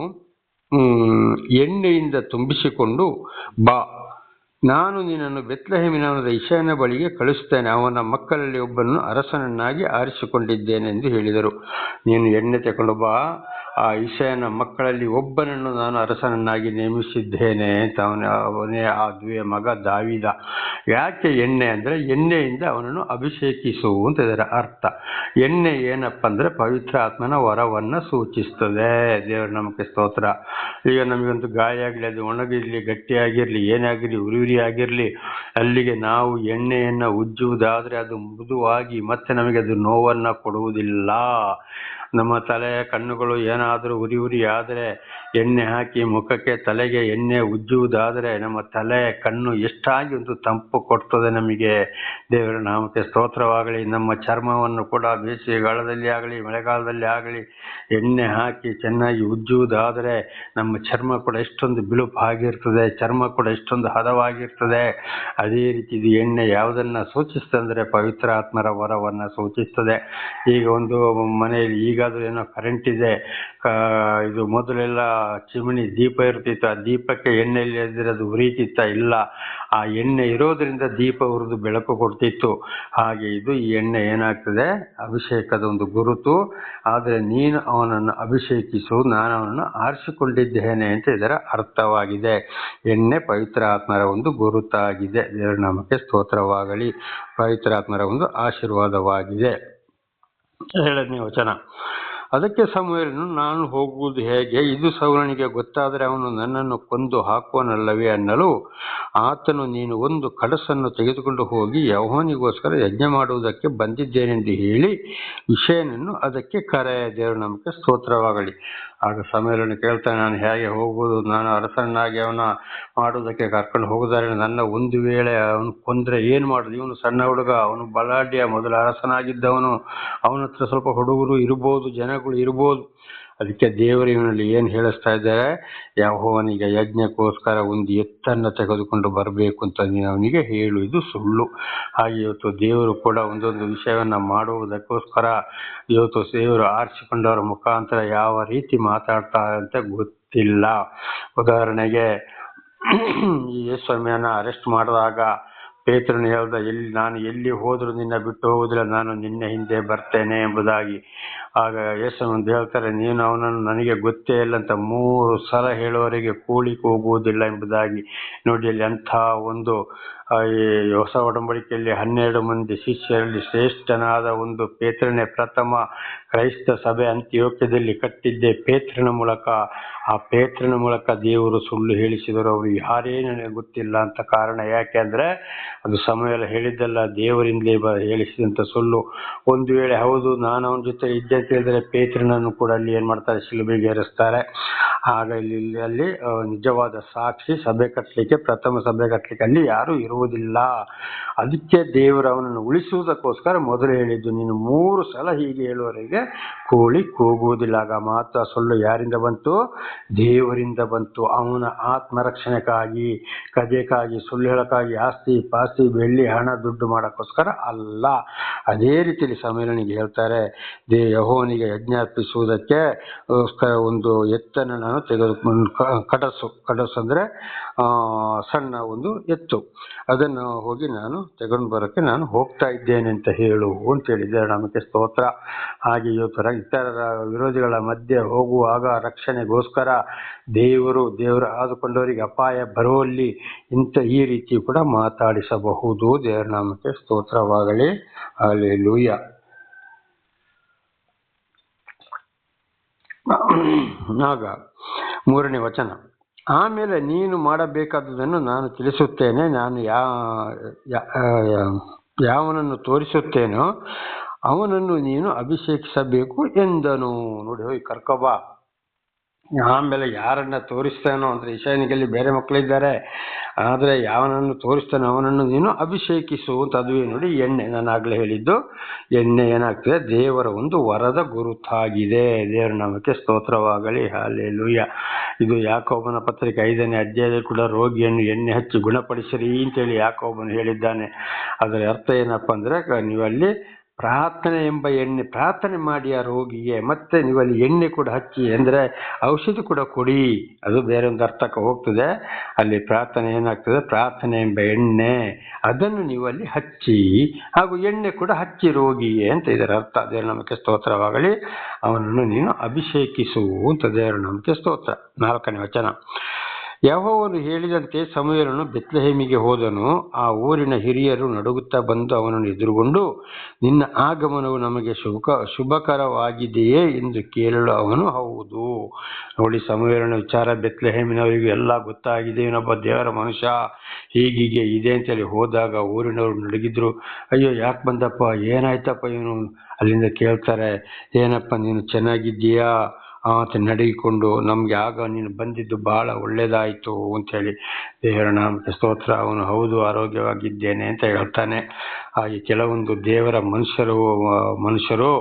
[SPEAKER 1] ಎಣ್ಣೆಯಿಂದ ತುಂಬಿಸಿಕೊಂಡು ಬಾ, ನಾನು ನಿನ್ನನ್ನು ಬೆತ್ಲೆಹೇಮಿನವನಾದ ಇಷಯನ ಬಳಿಗೆ ಕಳಿಸುತ್ತೇನೆ, ಅವನ ಮಕ್ಕಳಲ್ಲಿ ಒಬ್ಬನನ್ನು ಅರಸನನ್ನಾಗಿ ಆರಿಸಿಕೊಂಡಿದ್ದೇನೆ ಎಂದು ಹೇಳಿದರು. ನೀನು ಎಣ್ಣೆ ತಗೊಂಡು ಬಾ, ಆ ಇಷಯನ ಮಕ್ಕಳಲ್ಲಿ ಒಬ್ಬನನ್ನು ನಾನು ಅರಸನನ್ನಾಗಿ ನೇಮಿಸಿದ್ದೇನೆ ಅಂತ. ಅವನೇ ಆ ದ್ವಿತೀಯ ಮಗ ದಾವೀದ. ಯಾಕೆ ಎಣ್ಣೆ ಅಂದರೆ, ಎಣ್ಣೆಯಿಂದ ಅವನನ್ನು ಅಭಿಷೇಕಿಸು ಅಂತ ಇದರ ಅರ್ಥ. ಎಣ್ಣೆ ಏನಪ್ಪ ಅಂದರೆ ಪವಿತ್ರ ಆತ್ಮನ ವರವನ್ನು ಸೂಚಿಸ್ತದೆ. ದೇವರ ನಮಗೆ ಸ್ತೋತ್ರ. ಈಗ ನಮಗೊಂದು ಗಾಯ ಆಗಲಿ, ಅದು ಒಣಗಿರಲಿ, ಗಟ್ಟಿಯಾಗಿರಲಿ, ಏನಾಗಿರಲಿ, ಉರಿ ಆಗಿರಲಿ, ಅಲ್ಲಿಗೆ ನಾವು ಎಣ್ಣೆಯನ್ನು ಉಜ್ಜುವುದಾದರೆ ಅದು ಮೃದುವಾಗಿ ಮತ್ತೆ ನಮಗೆ ಅದು ನೋವನ್ನು ಕೊಡುವುದಿಲ್ಲ. ನಮ್ಮ ತಲೆ ಕಣ್ಣುಗಳು ಏನಾದರೂ ಉರಿ ಆದರೆ ಎಣ್ಣೆ ಹಾಕಿ ಮುಖಕ್ಕೆ ತಲೆಗೆ ಎಣ್ಣೆ ಉಜ್ಜುವುದಾದರೆ ನಮ್ಮ ತಲೆ ಕಣ್ಣು ಎಷ್ಟಾಗಿ ಒಂದು ತಂಪು ಕೊಡ್ತದೆ ನಮಗೆ. ದೇವರ ನಾಮಕ್ಕೆ ಸ್ತೋತ್ರವಾಗಲಿ. ನಮ್ಮ ಚರ್ಮವನ್ನು ಕೂಡ ಬೇಸಿಗೆಗಾಲದಲ್ಲಿ ಆಗಲಿ ಮಳೆಗಾಲದಲ್ಲಿ ಆಗಲಿ ಎಣ್ಣೆ ಹಾಕಿ ಚೆನ್ನಾಗಿ ಉಜ್ಜುವುದಾದರೆ ನಮ್ಮ ಚರ್ಮ ಕೂಡ ಎಷ್ಟೊಂದು ಬಿಳುಪಾಗಿರ್ತದೆ, ಚರ್ಮ ಕೂಡ ಎಷ್ಟೊಂದು ಹದವಾಗಿರ್ತದೆ. ಅದೇ ರೀತಿ ಇದು ಎಣ್ಣೆ ಯಾವುದನ್ನು ಸೂಚಿಸ್ತದೆ ಅಂದರೆ ಪವಿತ್ರ ಆತ್ಮರ ವರವನ್ನು ಸೂಚಿಸ್ತದೆ. ಈಗ ಒಂದು ಮನೆಯಲ್ಲಿ ಈಗಾದರೂ ಏನೋ ಕರೆಂಟ್ ಇದೆ, ಇದು ಮೊದಲೆಲ್ಲ ಚಿಮಣಿ ದೀಪ ಇರ್ತಿತ್ತು, ಆ ದೀಪಕ್ಕೆ ಎಣ್ಣೆ ಇಲ್ಲದಿದ್ರೆ ಅದು ಉರಿತಿತ್ತ? ಇಲ್ಲ, ಆ ಎಣ್ಣೆ ಇರೋದ್ರಿಂದ ದೀಪ ಉರಿದು ಬೆಳಕು ಕೊಡ್ತಿತ್ತು. ಹಾಗೆ ಇದು ಈ ಎಣ್ಣೆ ಏನಾಗ್ತದೆ, ಅಭಿಷೇಕದ ಒಂದು ಗುರುತು. ಆದರೆ ನೀನು ಅವನನ್ನು ಅಭಿಷೇಕಿಸು, ನಾನು ಅವನನ್ನು ಆರಿಸಿಕೊಂಡಿದ್ದೇನೆ ಅಂತ ಇದರ ಅರ್ಥವಾಗಿದೆ. ಎಣ್ಣೆ ಪವಿತ್ರ ಆತ್ಮರ ಒಂದು ಗುರುತಾಗಿದೆ. ದೇವರ ನಾಮಕ್ಕೆ ಸ್ತೋತ್ರವಾಗಲಿ. ಪವಿತ್ರ ಆತ್ಮರ ಒಂದು ಆಶೀರ್ವಾದವಾಗಿದೆ. 7ನೇ ವಚನ. ಅದಕ್ಕೆ ಸಮುವೇಲನು, ನಾನು ಹೋಗುವುದು ಹೇಗೆ? ಇದು ಸೌಲನಿಗೆ ಗೊತ್ತಾದರೆ ಅವನು ನನ್ನನ್ನು ಕೊಂದು ಹಾಕುವನಲ್ಲವೇ ಅನ್ನಲು ಆತನು, ನೀನು ಒಂದು ಕಡಸನ್ನು ತೆಗೆದುಕೊಂಡು ಹೋಗಿ ಯೆಹೋವನಿಗೋಸ್ಕರ ಯಜ್ಞ ಮಾಡುವುದಕ್ಕೆ ಬಂದಿದ್ದೇನೆಂದು ಹೇಳಿ ವಿಷಯನನ್ನು ಅದಕ್ಕೆ ಕರೆ. ದೇವರು ನಮಗೆ ಸ್ತೋತ್ರವಾಗಲಿ. ಆಗ ಸಮುವೇಲನು ಕೇಳ್ತಾನೆ, ನಾನು ಹೇಗೆ ಹೋಗುವುದು? ನಾನು ಅರಸನಾಗಿ ಅವನ ಮಾಡುವುದಕ್ಕೆ ಕರ್ಕೊಂಡು ಹೋಗುತ್ತಾರೆ. ನನ್ನ ಒಂದು ವೇಳೆ ಅವನು ಕೊಂದರೆ ಏನು ಮಾಡೋದು? ಇವನು ಸಣ್ಣ ಹುಡುಗ, ಅವನು ಬಲಾಢ್ಯ, ಮೊದಲು ಅರಸನಾಗಿದ್ದವನು, ಅವನ ಹತ್ರ ಸ್ವಲ್ಪ ಹುಡುಗರು ಇರ್ಬೋದು, ಜನಗಳು ಇರ್ಬೋದು. ಅದಕ್ಕೆ ದೇವರು ಇವನಲ್ಲಿ ಏನು ಹೇಳಿಸ್ತಾ ಇದ್ದಾರೆ? ಯೆಹೋವನಿಗೆ ಯಜ್ಞಕ್ಕೋಸ್ಕರ ಒಂದು ಎತ್ತನ್ನು ತೆಗೆದುಕೊಂಡು ಬರಬೇಕು ಅಂತ ನೀನು ಅವನಿಗೆ ಹೇಳು. ಇದು ಸುಳ್ಳು. ಹಾಗೆ ಇವತ್ತು ದೇವರು ಕೂಡ ಒಂದೊಂದು ವಿಷಯವನ್ನು ಮಾಡುವುದಕ್ಕೋಸ್ಕರ ಇವತ್ತು ದೇವರು ಆರಿಸಿಕೊಂಡವರ ಮುಖಾಂತರ ಯಾವ ರೀತಿ ಮಾತಾಡ್ತಾರೆ ಅಂತ ಗೊತ್ತಿಲ್ಲ. ಉದಾಹರಣೆಗೆ ಈ ಯೇಸುಸ್ವಾಮಿಯನ್ನ ಅರೆಸ್ಟ್ ಮಾಡಿದಾಗ ಪೇತ್ರನು ಹೇಳ್ದ, ನಾನು ಎಲ್ಲಿ ಹೋದರೂ ನಿನ್ನ ಬಿಟ್ಟು ಹೋಗುವುದಿಲ್ಲ, ನಾನು ನಿನ್ನ ಹಿಂದೆ ಬರ್ತೇನೆ ಎಂಬುದಾಗಿ. ಆಗ ಯೇಸು ಒಂದು ಹೇಳ್ತಾರೆ, ನೀನು ಅವನನ್ನು ನನಗೆ ಗೊತ್ತೇ ಇಲ್ಲ ಅಂತ 3 ಸಲ ಹೇಳುವವರೆಗೆ ಕೂಲಿಕ್ಕೆ ಹೋಗುವುದಿಲ್ಲ ಎಂಬುದಾಗಿ. ನೋಡಿ, ಅಲ್ಲಿ ಅಂಥ ಒಂದು ಈ ಹೊಸ ಒಡಂಬಡಿಕೆಯಲ್ಲಿ 12 ಮಂದಿ ಶಿಷ್ಯರಲ್ಲಿ ಶ್ರೇಷ್ಠನಾದ ಒಂದು ಪೇತ್ರನೇ ಪ್ರಥಮ ಕ್ರೈಸ್ತ ಸಭೆ ಅಂತಿಯೋಕ್ಯದಲ್ಲಿ ಕಟ್ಟಿದ್ದೆ ಪೇತ್ರನ ಮೂಲಕ. ಆ ಪೇತ್ರನ ಮೂಲಕ ದೇವರು ಸುಳ್ಳು ಹೇಳಿಸಿದರು. ಅವರು ಯಾರೇ ನನಗೆ ಗೊತ್ತಿಲ್ಲ ಅಂತ. ಕಾರಣ ಯಾಕೆ ಅಂದರೆ ಅದು ಸಮುವೇಲ ಹೇಳಿದ್ದಲ್ಲ, ದೇವರಿಂದಲೇ ಹೇಳಿಸಿದಂಥ ಸುಳ್ಳು. ಒಂದು ವೇಳೆ ಹೌದು ನಾನು ಅವನ ಜೊತೆ ಇದ್ದೆ ಅಂತ ಹೇಳಿದರೆ ಪೇತ್ರನನ್ನು ಕೂಡ ಅಲ್ಲಿ ಏನು ಮಾಡ್ತಾರೆ? ಶಿಲುಬೆಗೆ ಏರಿಸ್ತಾರೆ. ಆಗ ಅಲ್ಲಿ ನಿಜವಾದ ಸಾಕ್ಷಿ ಸಭೆ ಕಟ್ಟಲಿಕ್ಕೆ, ಪ್ರಥಮ ಸಭೆ ಕಟ್ಟಲಿಕ್ಕೆ ಅಲ್ಲಿ ಯಾರೂ ಇರುವುದಿಲ್ಲ. ಅದಕ್ಕೆ ದೇವರು ಅವನನ್ನು ಉಳಿಸುವುದಕ್ಕೋಸ್ಕರ ಮೊದಲು ಹೇಳಿದ್ದು, ನೀನು 3 ಸಲ ಹೀಗೆ ಹೇಳುವವರೆಗೆ ಕೋಳಿ ಕೂಗುವುದಿಲ್ಲ. ಆಗ ಮಾತ್ರ ಸುಳ್ಳು ಯಾರಿಂದ ಬಂತು? ದೇವರಿಂದ ಬಂತು. ಅವನ ಆತ್ಮರಕ್ಷಣೆಗಾಗಿ, ಕದೆಗಾಗಿ, ಸುಳ್ಳು ಹೇಳಕ್ಕಾಗಿ, ಆಸ್ತಿ ಪಾಸ್ತಿ, ಬೆಳ್ಳಿ ಹಣ ದುಡ್ಡು ಮಾಡೋಕ್ಕೋಸ್ಕರ ಅಲ್ಲ. ಅದೇ ರೀತಿಯಲ್ಲಿ ಸಮುವೇಲನಿಗೆ ಹೇಳ್ತಾರೆ, ಯೆಹೋವನಿಗೆ ಯಜ್ಞ ಅರ್ಪಿಸುವುದಕ್ಕೆ ಒಂದು ಎತ್ತನ್ನು ನಾನು ತೆಗೆದುಕೊಂಡು, ಕಡಸು ಅಂದರೆ ಸಣ್ಣ ಒಂದು ಎತ್ತು, ಅದನ್ನು ಹೋಗಿ ನಾನು ತೆಗೆದು ಬರೋಕ್ಕೆ ನಾನು ಹೋಗ್ತಾ ಇದ್ದೇನೆ ಅಂತ ಹೇಳು ಅಂತೇಳಿದ್ದಾರೆ. ನಮಗೆ ಸ್ತೋತ್ರ. ಹಾಗೆ ಇವತ್ತು ಇತರರ ವಿರೋಧಿಗಳ ಮಧ್ಯೆ ಹೋಗುವಾಗ ರಕ್ಷಣೆಗೋಸ್ಕರ ದೇವರು ಆದುಕೊಂಡವರಿಗೆ ಅಪಾಯ ಬರುವಲ್ಲಿ ಈ ರೀತಿ ಕೂಡ ಮಾತಾಡಿಸಬಹುದು. ದೇವರ ನಾಮಕ್ಕೆ ಸ್ತೋತ್ರವಾಗಲಿ. ಹಲ್ಲೆಲೂಯಾ. ಆಗ 3ನೇ ವಚನ, ಆಮೇಲೆ ನೀನು ಮಾಡಬೇಕಾದುದನ್ನು ನಾನು ತಿಳಿಸುತ್ತೇನೆ, ನಾನು ಯಾವನನ್ನು ತೋರಿಸುತ್ತೇನೋ ಅವನನ್ನು ನೀನು ಅಭಿಷೇಕಿಸಬೇಕು ಎಂದನು. ನೋಡಿ, ಹೋಗಿ ಕರ್ಕೊಬಾ. ಆಮೇಲೆ ಯಾರನ್ನ ತೋರಿಸ್ತಾನೋ ಅಂದರೆ ಇಸಾಯನಿಗೆ ಬೇರೆ ಮಕ್ಕಳಿದ್ದಾರೆ, ಆದರೆ ಯಾವನನ್ನು ತೋರಿಸ್ತಾನೋ ಅವನನ್ನು ನೀನು ಅಭಿಷೇಕಿಸು ಅಂತ. ಅದುವೇ ನೋಡಿ ಎಣ್ಣೆ. ನಾನು ಆಗಲೇ ಹೇಳಿದ್ದು, ಎಣ್ಣೆ ಏನಾಗ್ತದೆ? ದೇವರ ಒಂದು ವರದ ಗುರುತಾಗಿದೆ. ದೇವರ ನಾಮಕ್ಕೆ ಸ್ತೋತ್ರವಾಗಲಿ. ಹಲ್ಲೆಲೂಯಾ. ಇದು ಯಾಕೋಬನ ಪತ್ರಿಕೆ 5ನೇ ಅಧ್ಯಾಯದಲ್ಲಿ ಕೂಡ ರೋಗಿಯನ್ನು ಎಣ್ಣೆ ಹಚ್ಚಿ ಗುಣಪಡಿಸಿರಿ ಅಂತೇಳಿ ಯಾಕೋಬನು ಹೇಳಿದ್ದಾನೆ. ಅದರ ಅರ್ಥ ಏನಪ್ಪ ಅಂದರೆ, ನೀವಲ್ಲಿ ಪ್ರಾರ್ಥನೆ ಎಂಬ ಎಣ್ಣೆ ಪ್ರಾರ್ಥನೆ ಮಾಡಿ ಆ ರೋಗಿಗೆ, ಮತ್ತೆ ನೀವಲ್ಲಿ ಎಣ್ಣೆ ಕೂಡ ಹಚ್ಚಿ ಅಂದರೆ ಔಷಧಿ ಕೂಡ ಕೊಡಿ. ಅದು ಬೇರೆ ಒಂದು ಅರ್ಥಕ್ಕೆ ಹೋಗ್ತದೆ. ಅಲ್ಲಿ ಪ್ರಾರ್ಥನೆ ಏನಾಗ್ತದೆ? ಪ್ರಾರ್ಥನೆ ಎಂಬ ಎಣ್ಣೆ, ಅದನ್ನು ನೀವಲ್ಲಿ ಹಚ್ಚಿ, ಹಾಗೂ ಎಣ್ಣೆ ಕೂಡ ಹಚ್ಚಿ ರೋಗಿಗೆ ಅಂತ ಇದರ ಅರ್ಥ. ದೇವರ ನಮಗೆ ಸ್ತೋತ್ರವಾಗಲಿ. ಅವನನ್ನು ನೀನು ಅಭಿಷೇಕಿಸು ಅಂತ. ದೇವರ ನಮಗೆ ಸ್ತೋತ್ರ. 4ನೇ ವಚನ, ಯೆಹೋವನು ಹೇಳಿದಂತೆ ಸಮುವೇಲನು ಬೆತ್ಲೆಹೇಮಿಗೆ ಹೋದನು. ಆ ಊರಿನ ಹಿರಿಯರು ನಡುಗುತ್ತಾ ಬಂದು ಅವನನ್ನು ಎದುರುಗೊಂಡು, ನಿನ್ನ ಆಗಮನವು ನಮಗೆ ಶುಭಕರವಾಗಿದೆಯೇ ಎಂದು ಕೇಳಲು ಅವನು, ಹೌದು. ನೋಡಿ, ಸಮುವೇಲನ ವಿಚಾರ ಬೆತ್ಲೆಹೇಮಿನವರಿಗೂ ಎಲ್ಲ ಗೊತ್ತಾಗಿದೆ. ಇವನೊಬ್ಬ ದೇವರ ಮನುಷ್ಯ, ಹೀಗೀಗೆ ಇದೆ ಅಂತೇಳಿ ಹೋದಾಗ ಊರಿನವರು ನಡುಗಿದ್ರು. ಅಯ್ಯೋ, ಯಾಕೆ ಬಂದಪ್ಪ? ಏನಾಯ್ತಪ್ಪ? ಇವನು ಅಲ್ಲಿಂದ ಕೇಳ್ತಾರೆ, ಏನಪ್ಪ ನೀನು ಚೆನ್ನಾಗಿದ್ದೀಯಾ ಅಂತ ನಡಗಿಕೊಂಡು, ನಮಗೆ ಆಗ ನೀನು ಬಂದಿದ್ದು ಬಹಳ ಒಳ್ಳೆಯದಾಯಿತು ಅಂಥೇಳಿ. ದೇವರ ನಾಮಕ್ಕೆ ಸ್ತೋತ್ರ. ಅವನು ಹೌದು, ಆರೋಗ್ಯವಾಗಿದ್ದೇನೆ ಅಂತ ಹೇಳ್ತಾನೆ. ಹಾಗೆ ಕೆಲವೊಂದು ದೇವರ ಮನುಷ್ಯರು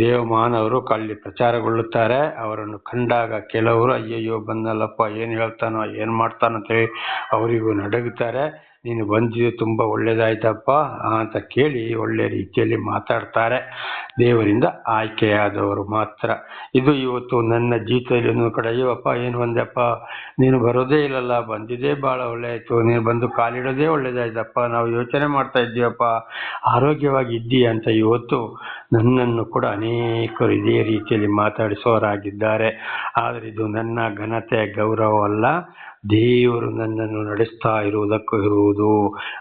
[SPEAKER 1] ದೇವಮಾನವರು ಅಲ್ಲಿ ಪ್ರಚಾರಗೊಳ್ಳುತ್ತಾರೆ. ಅವರನ್ನು ಕಂಡಾಗ ಕೆಲವರು ಅಯ್ಯಯ್ಯೋ ಬಂದಲ್ಲಪ್ಪ, ಏನು ಹೇಳ್ತಾನೋ ಏನು ಮಾಡ್ತಾನೋ ಅಂತೇಳಿ ಅವರಿಗೂ ನಡಗುತ್ತಾರೆ. ನೀನು ಬಂದಿದ್ದು ತುಂಬ ಒಳ್ಳೆಯದಾಯ್ತಪ್ಪ ಅಂತ ಕೇಳಿ ಒಳ್ಳೆ ರೀತಿಯಲ್ಲಿ ಮಾತಾಡ್ತಾರೆ. ದೇವರಿಂದ ಆಯ್ಕೆಯಾದವರು ಮಾತ್ರ. ಇದು ಇವತ್ತು ನನ್ನ ಜೀವಿತದಲ್ಲಿ ಒಂದು ಕಡೆ, ಅಯ್ಯವಪ್ಪ ಏನು ಬಂದೆಪ್ಪ, ನೀನು ಬರೋದೇ ಇಲ್ಲಲ್ಲ, ಬಂದಿದ್ದೇ ಭಾಳ ಒಳ್ಳೆಯಾಯಿತು, ನೀನು ಬಂದು ಕಾಲಿಡೋದೇ ಒಳ್ಳೆಯದಾಯ್ತಪ್ಪ, ನಾವು ಯೋಚನೆ ಮಾಡ್ತಾ ಇದ್ದೀವಪ್ಪ, ಆರೋಗ್ಯವಾಗಿ ಇದ್ದೀಯ ಅಂತ ಇವತ್ತು ನನ್ನನ್ನು ಕೂಡ ಅನೇಕರು ಇದೇ ರೀತಿಯಲ್ಲಿ ಮಾತಾಡಿಸೋರಾಗಿದ್ದಾರೆ. ಆದರೆ ಇದು ನನ್ನ ಘನತೆ ಗೌರವವಲ್ಲ, ದೇವರು ನನ್ನನ್ನು ನಡೆಸ್ತಾ ಇರುವುದಕ್ಕೂ ಇರುವುದು.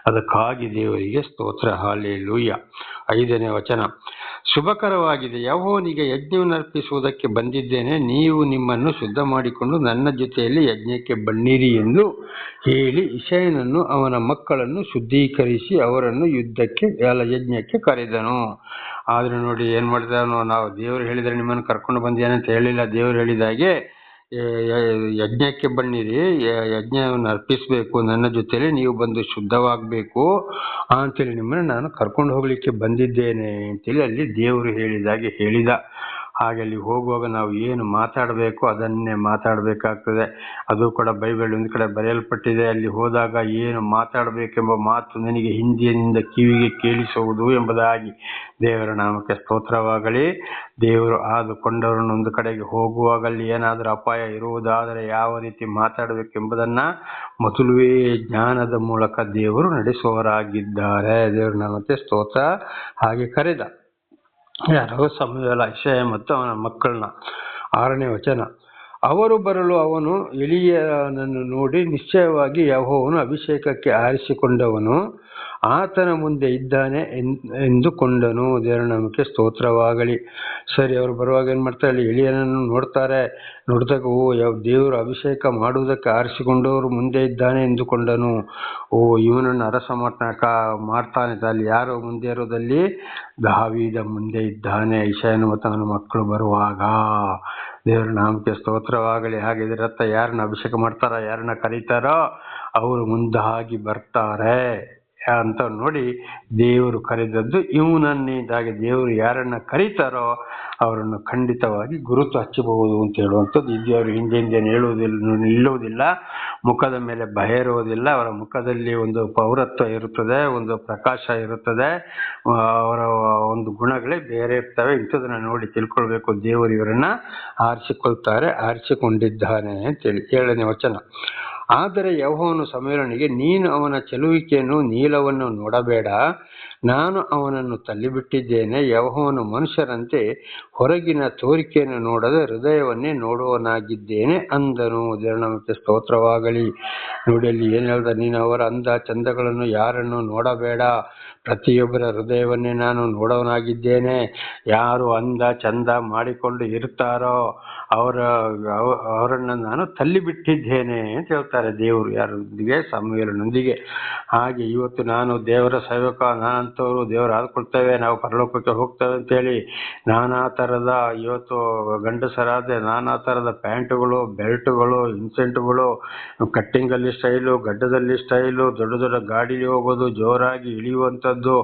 [SPEAKER 1] ಅದಕ್ಕಾಗಿ ದೇವರಿಗೆ ಸ್ತೋತ್ರ. ಹಲ್ಲೆಲೂಯಾ. 5ನೇ ವಚನ. ಶುಭಕರವಾಗಿದೆ, ಯೆಹೋವನಿಗೆ ಯಜ್ಞವನ್ನು ಅರ್ಪಿಸುವುದಕ್ಕೆ ಬಂದಿದ್ದೇನೆ, ನೀವು ನಿಮ್ಮನ್ನು ಶುದ್ಧ ಮಾಡಿಕೊಂಡು ನನ್ನ ಜೊತೆಯಲ್ಲಿ ಯಜ್ಞಕ್ಕೆ ಬನ್ನಿರಿ ಎಂದು ಹೇಳಿ ಇಷಯನನ್ನು ಅವನ ಮಕ್ಕಳನ್ನು ಶುದ್ಧೀಕರಿಸಿ ಅವರನ್ನು ಯಜ್ಞಕ್ಕೆ ಕರೆದನು. ಆದ್ರೆ ನೋಡಿ ಏನ್ ಮಾಡಿದವನು, ನಾವು ದೇವರು ಹೇಳಿದರೆ ನಿಮ್ಮನ್ನು ಕರ್ಕೊಂಡು ಬಂದೇನೆ ಅಂತ ಹೇಳಿಲ್ಲ. ದೇವರು ಹೇಳಿದಾಗೆ ಯಜ್ಞಕ್ಕೆ ಬನ್ನಿರಿ, ಯಜ್ಞವನ್ನು ಅರ್ಪಿಸಬೇಕು ನನ್ನ ಜೊತೆಯಲ್ಲಿ, ನೀವು ಬಂದು ಶುದ್ಧವಾಗಬೇಕು ಅಂತೇಳಿ ನಿಮ್ಮನ್ನು ನಾನು ಕರ್ಕೊಂಡು ಹೋಗ್ಲಿಕ್ಕೆ ಬಂದಿದ್ದೇನೆ ಅಂತೇಳಿ ಅಲ್ಲಿ ದೇವರು ಹೇಳಿದಾಗೆ ಹೇಳಿದ. ಹಾಗೆ ಅಲ್ಲಿ ಹೋಗುವಾಗ ನಾವು ಏನು ಮಾತಾಡಬೇಕು ಅದನ್ನೇ ಮಾತಾಡಬೇಕಾಗ್ತದೆ. ಅದು ಕೂಡ ಬೈಬಲ್ ಒಂದು ಕಡೆ ಬರೆಯಲ್ಪಟ್ಟಿದೆ. ಅಲ್ಲಿ ಹೋದಾಗ ಏನು ಮಾತಾಡಬೇಕೆಂಬ ಮಾತು ನನಗೆ ಹಿಂದಿನಿಂದ ಕಿವಿಗೆ ಕೇಳಿಸುವುದು ಎಂಬುದಾಗಿ. ದೇವರ ನಾಮಕ್ಕೆ ಸ್ತೋತ್ರವಾಗಲಿ. ದೇವರು ಆದುಕೊಂಡವರನ್ನು ಒಂದು ಕಡೆಗೆ ಹೋಗುವಾಗಲ್ಲಿ ಏನಾದರೂ ಅಪಾಯ ಇರುವುದಾದರೆ ಯಾವ ರೀತಿ ಮಾತಾಡಬೇಕೆಂಬುದನ್ನ ಮೊದಲುವೇ ಜ್ಞಾನದ ಮೂಲಕ ದೇವರು ನಡೆಸುವವರಾಗಿದ್ದಾರೆ. ದೇವರ ನಾಮಕ್ಕೆ ಸ್ತೋತ್ರ. ಹಾಗೆ ಕರೆದ ಯಾರೋ ಸಮುವೇಲ, ಇಷಯ ಮತ್ತು ಅವನ ಮಕ್ಕಳನ್ನ. 6ನೇ ವಚನ. ಅವರು ಬರಲು ಅವನು ಎಲೀಯನನ್ನು ನೋಡಿ, ನಿಶ್ಚಯವಾಗಿ ಯೆಹೋವನು ಅಭಿಷೇಕಕ್ಕೆ ಆರಿಸಿಕೊಂಡವನು ಆತನ ಮುಂದೆ ಇದ್ದಾನೆ ಎಂದುಕೊಂಡನು. ದೇವರ ನಾಮಕ್ಕೆ ಸ್ತೋತ್ರವಾಗಲಿ. ಸರಿ, ಅವರು ಬರುವಾಗ ಏನ್ ಮಾಡ್ತಾರೆ, ಅಲ್ಲಿ ಎಲೀಯನನ್ನು ನೋಡ್ತಾರೆ. ನೋಡಿದಾಗ ದೇವರು ಅಭಿಷೇಕ ಮಾಡುವುದಕ್ಕೆ ಆರಿಸಿಕೊಂಡವರು ಮುಂದೆ ಇದ್ದಾನೆ ಎಂದುಕೊಂಡನು. ಇವನನ್ನು ಅರಸ ಮಾಡ್ತಾನೆ. ಅಲ್ಲಿ ಯಾರು ಮುಂದೆ ಇರೋದಲ್ಲಿ ದಾವೀದ ಮುಂದೆ ಇದ್ದಾನೆ, ಇಷಯನು ಮತ್ತು ಅವನ ಮಕ್ಕಳು ಬರುವಾಗ. ದೇವರ ನಾಮಕ್ಕೆ ಸ್ತೋತ್ರವಾಗಲಿ. ಹಾಗೆ ಇದರತ್ತ ಯಾರನ್ನ ಅಭಿಷೇಕ ಮಾಡ್ತಾರೋ, ಯಾರನ್ನ ಕರೀತಾರೋ ಅವರು ಮುಂದಾಗಿ ಬರ್ತಾರೆ ಅಂತ ನೋಡಿ ದೇವರು ಕರೆದದ್ದು ಇವನನ್ನಿದ್ದಾಗೆ. ದೇವರು ಯಾರನ್ನ ಕರೀತಾರೋ ಅವರನ್ನು ಖಂಡಿತವಾಗಿ ಗುರುತು ಹಚ್ಚಬಹುದು ಅಂತ ಹೇಳುವಂಥದ್ದು. ಇದು ಅವರು ಹಿಂದೆ ನಿಲ್ಲುವುದಿಲ್ಲ, ಮುಖದ ಮೇಲೆ ಭಯ ಇರುವುದಿಲ್ಲ. ಅವರ ಮುಖದಲ್ಲಿ ಒಂದು ಪೌರತ್ವ ಇರುತ್ತದೆ, ಒಂದು ಪ್ರಕಾಶ ಇರುತ್ತದೆ, ಅವರ ಒಂದು ಗುಣಗಳೇ ಬೇರೆ ಇರ್ತವೆ. ಇಂಥದನ್ನ ನೋಡಿ ತಿಳ್ಕೊಳ್ಬೇಕು. ದೇವರು ಇವರನ್ನ ಆರಿಸಿಕೊಂಡಿದ್ದಾನೆ ಅಂತೇಳಿ. 7ನೇ ವಚನ. ಆದರೆ ಯೆಹೋವನು ಸಮುವೇಲನಿಗೆ, ನೀನು ಅವನ ಚೆಲುವಿಕೆಯನ್ನು ನೀಲವನ್ನು ನೋಡಬೇಡ, ನಾನು ಅವನನ್ನು ತಳ್ಳಿಬಿಟ್ಟಿದ್ದೇನೆ. ಯೆಹೋವನು ಮನುಷ್ಯರಂತೆ ಹೊರಗಿನ ತೋರಿಕೆಯನ್ನು ನೋಡದೆ ಹೃದಯವನ್ನೇ ನೋಡುವನಾಗಿದ್ದೇನೆ ಅಂದನು. ದೇವರ ನಾಮಕ್ಕೆ ಸ್ತೋತ್ರವಾಗಲಿ. ನೋಡಿ ಅಲ್ಲಿ ಏನ್ ಹೇಳ್ದ, ನೀನು ಅವರ ಅಂದ ಚಂದಗಳನ್ನು ಯಾರನ್ನು ನೋಡಬೇಡ, ಪ್ರತಿಯೊಬ್ಬರ ಹೃದಯವನ್ನೇ ನಾನು ನೋಡೋನಾಗಿದ್ದೇನೆ. ಯಾರು ಅಂದ ಚಂದ ಮಾಡಿಕೊಂಡು ಇರ್ತಾರೋ ಅವರನ್ನು ನಾನು ತಳ್ಳಿಬಿಟ್ಟಿದ್ದೇನೆ ಅಂತ ಹೇಳ್ತಾರೆ ದೇವರು. ಯಾರೊಂದಿಗೆ? ಸಮುವೇಲನೊಂದಿಗೆ. ಹಾಗೆ ಇವತ್ತು ನಾನು ದೇವರ ಸೇವಕ, ನಾನಂತವರು ದೇವರು ಆದ್ಕೊಳ್ತೇವೆ, ನಾವು ಪರಲೋಕಕ್ಕೆ ಹೋಗ್ತೇವೆ ಅಂತೇಳಿ ನಾನಾ ಥರದ, ಇವತ್ತು ಗಂಡಸರಾದ ನಾನಾ ಥರದ ಪ್ಯಾಂಟುಗಳು, ಬೆಲ್ಟುಗಳು, ಇನ್ಸೆಂಟ್ಗಳು, ಕಟ್ಟಿಂಗಲ್ಲಿ ಸ್ಟೈಲು, ಗಡ್ಡದಲ್ಲಿ ಸ್ಟೈಲು, ದೊಡ್ಡ ದೊಡ್ಡ ಗಾಡೀಲಿ ಹೋಗೋದು, ಜೋರಾಗಿ ಇಳಿಯುವಂಥದ್ದು,